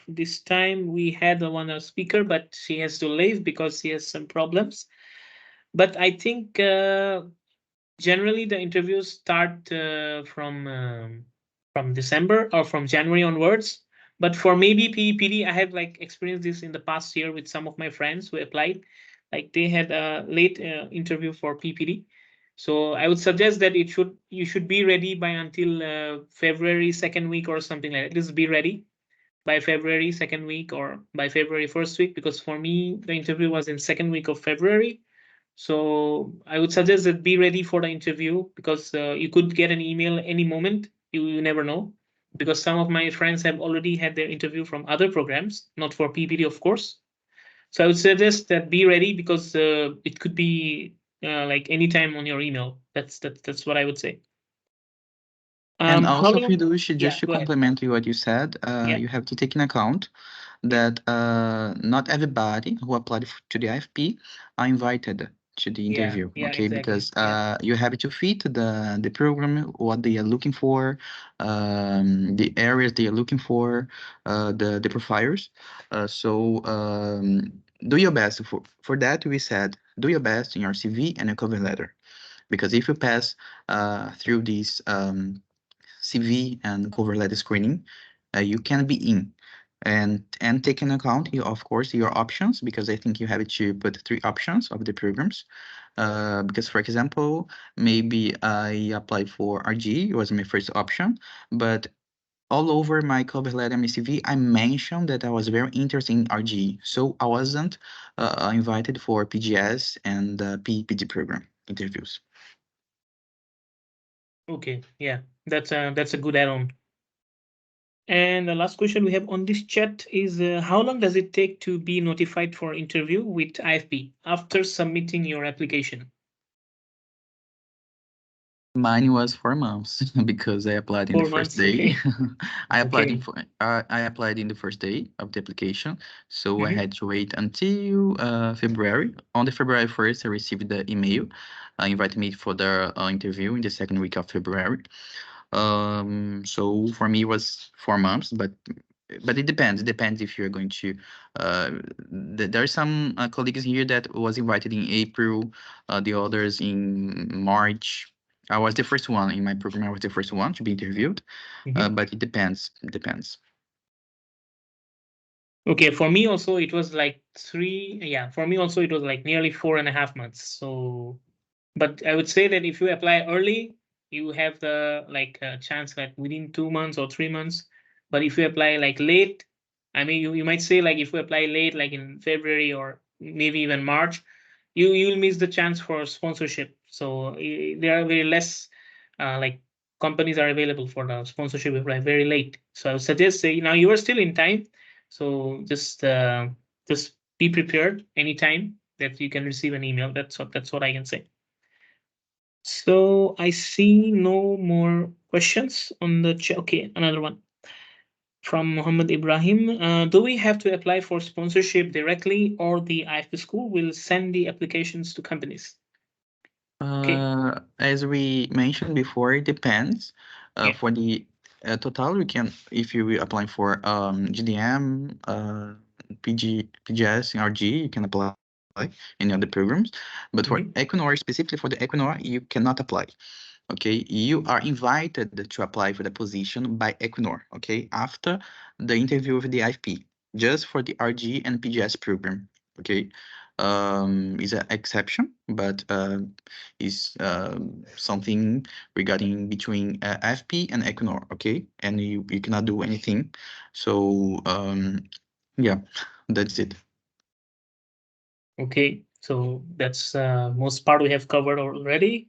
this time we had one speaker, but she has to leave because she has some problems. But I think generally the interviews start from December or from January onwards. But for maybe PEPD, I have like experienced this in the past year with some of my friends who applied. Like they had a late interview for PPD. So I would suggest that you should be ready by until February 2nd week or something like that. Just be ready by February 2nd week or by February 1st week, because for me the interview was in 2nd week of February. So I would suggest that be ready for the interview because you could get an email any moment. You never know, because some of my friends have already had their interview from other programs, not for PPD, of course. So I would suggest that be ready because it could be like anytime on your email. That's what I would say. And How also, long? Fiducia, just to Go ahead. complement what you said, Yeah. you have to take in account that not everybody who applied to the IFP are invited to the interview, Yeah, okay? exactly. Because you have to fit the program, what they are looking for, the areas they are looking for, the profiles. So do your best. For that, we said, do your best in your CV and your cover letter. Because if you pass through these CV and cover letter screening, you can be in. and take into account, of course, your options, because I think you have to put 3 options of the programs. Because, for example, maybe I applied for RG, it was my first option, but all over my cover letter and my CV, I mentioned that I was very interested in RG, so I wasn't invited for PGS and PEPD program interviews. Okay, yeah, that's a good add-on. And the last question we have on this chat is how long does it take to be notified for interview with IFP after submitting your application? Mine was 4 months because I applied in 4 the first months, day. okay. I applied Okay. I applied in the first day of the application, so I Mhm. had to wait until February. On the February 1st, I received the email inviting me for the interview in the second week of February. So for me it was 4 months, but it depends. It depends if you're going to. There are some colleagues here that was invited in April, the others in March. I was the first one in my program. I was the first one to be interviewed, Mhm. but it depends. It depends. Okay, for me also it was like 3. Yeah, for me also it was like nearly 4.5 months. So, but I would say that if you apply early, you have the like chance that within 2 months or 3 months. But if you apply like late, I mean, you might say like if you apply late, like in February or maybe even March, you'll miss the chance for sponsorship. So there are very less like companies are available for the sponsorship apply very late. So I would suggest say now you are still in time. So just be prepared anytime that you can receive an email. That's what I can say. So I see no more questions on the chat. Okay, another one from Muhammad Ibrahim. Do we have to apply for sponsorship directly, or the IFP school will send the applications to companies? Okay. As we mentioned before, it depends. Yeah. For the total, we can, if you will apply for GDM, PGS, and RG, you can apply any other programs. But for Equinor, specifically for the Equinor, you cannot apply. Okay, you are invited to apply for the position by Equinor. Okay, after the interview with the IFP, just for the RG and PGS program. Okay, is an exception, but is something regarding between IFP and Equinor. Okay, and you cannot do anything. So yeah, that's it. Okay, so that's most part we have covered already.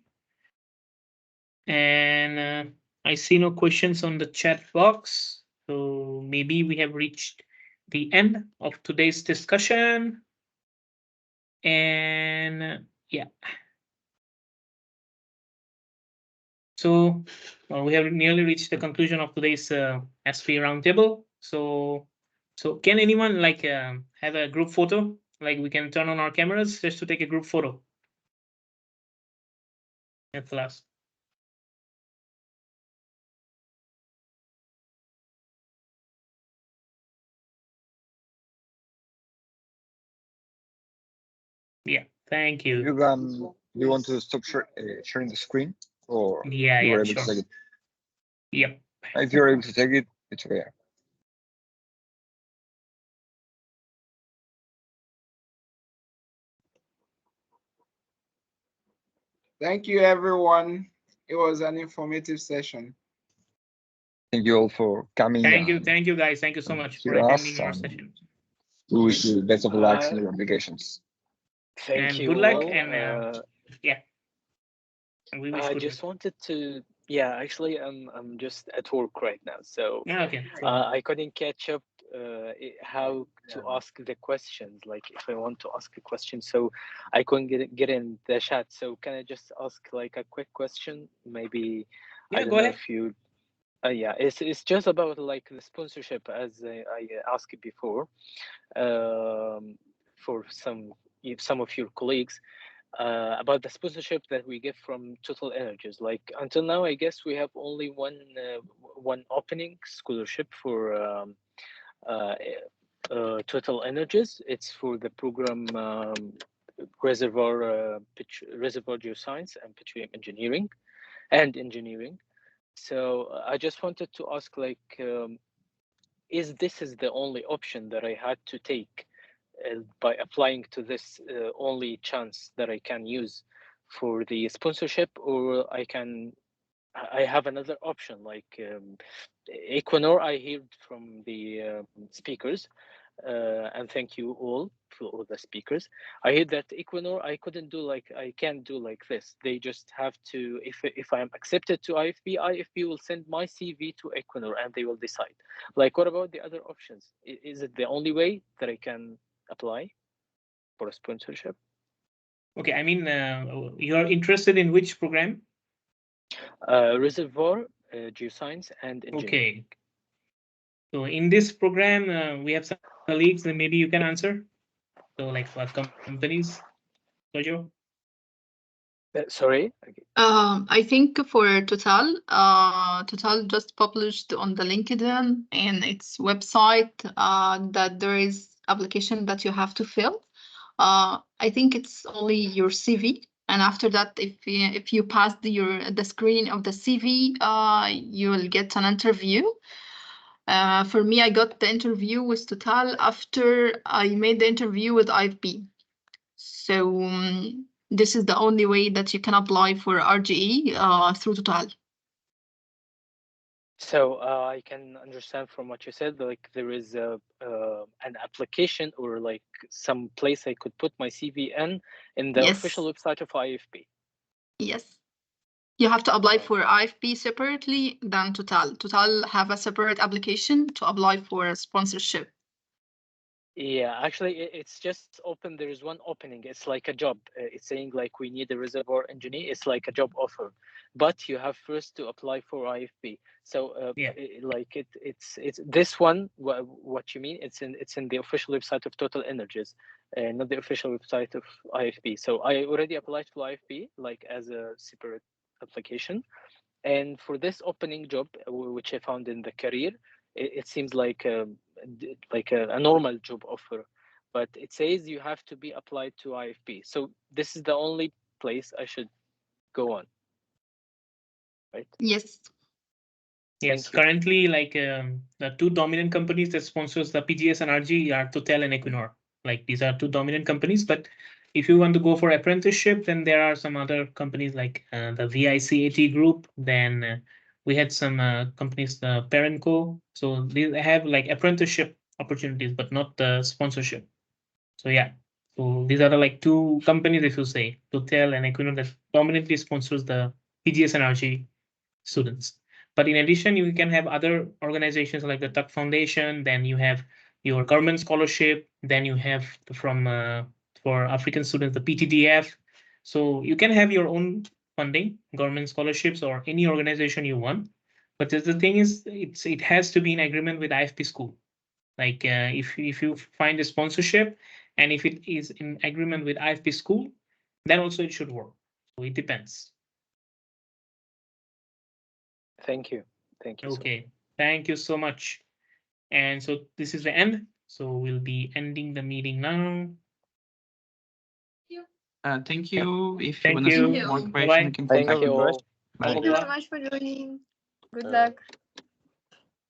And I see no questions on the chat box. So maybe we have reached the end of today's discussion. And yeah. So we have nearly reached the conclusion of today's SPE Roundtable. So can anyone like have a group photo? Like we can turn on our cameras just to take a group photo. At the last. Yeah, thank you. You want to stop sharing the screen, or yeah, you were able sure. to take it? Yep. If you're able to take it, it's okay. Thank you, everyone. It was an informative session. Thank you all for coming. Thank you, guys. Thank you so much for attending our session. We wish you the best of luck in your applications. Thank you. Good luck, all. and yeah. And we wish I just wanted to, yeah, actually, I'm just at work right now, so yeah, okay. I couldn't catch up how to ask the questions, like if I want to ask a question, so I couldn't get in the chat. So can I just ask like a quick question? Maybe yeah, I don't know if you. Yeah, it's just about like the sponsorship, as I asked before, for some of your colleagues. About the sponsorship that we get from Total Energies. Like until now, I guess we have only one opening scholarship for Total Energies. It's for the program Reservoir Geoscience and Petroleum Engineering. So I just wanted to ask, like, is this the only option that I had to take by applying to this only chance that I can use for the sponsorship, or I have another option like Equinor. I heard from the speakers, and thank you all for all the speakers. I heard that Equinor, I can't do like this. They just have to, if I am accepted to IFP, IFP will send my CV to Equinor and they will decide. Like, what about the other options? Is it the only way that I can apply for a sponsorship? Okay, I mean, you are interested in which program? Reservoir, geoscience, and engineering. Okay. So in this program, we have some colleagues, and maybe you can answer. So like what companies, Sojo? Sorry? I think for Total, Total just published on the LinkedIn and its website that there is application that you have to fill. I think it's only your CV, and after that, if you pass the screening of the CV, you will get an interview. For me, I got the interview with Total after I made the interview with IFP. So this is the only way that you can apply for RGE through Total. So I can understand from what you said, like there is an application or like some place I could put my CV in the Yes. official website of IFP. Yes. You have to apply for IFP separately than Total. Total have a separate application to apply for a sponsorship. Yeah, actually, it's just open. There is one opening. It's like a job. It's saying like we need a reservoir engineer. It's like a job offer, but you have first to apply for IFP. So it's this one. What you mean? It's in the official website of Total Energies, not the official website of IFP. So I already applied to IFP like as a separate application, and for this opening job, which I found in the career, it seems like a normal job offer, but it says you have to be applied to IFP. So this is the only place I should go on, right? Yes. Yes, currently, like the two dominant companies that sponsors the PGS and RG are Total and Equinor. Like these are two dominant companies, but if you want to go for apprenticeship, then there are some other companies like the VICAT group. Then we had some companies, the Parenco. So they have like apprenticeship opportunities, but not the sponsorship. So yeah, so these are the like two companies, if you say, Total and Equinor, that dominantly sponsors the PGS and RG students. But in addition, you can have other organizations like the Tuck Foundation. Then you have your government scholarship. Then you have from for African students the PTDF. So you can have your own funding, government scholarships, or any organization you want. But the thing is, it has to be in agreement with IFP School. Like if you find a sponsorship, and if it is in agreement with IFP School, then also it should work. So it depends. Thank you. Thank you. Okay. Thank you so much. And so this is the end. So we'll be ending the meeting now. Thank you. If Thank you want to you. see more Bye-bye. questions, you can Thank contact you me. all. Thank you so much for joining. Good luck.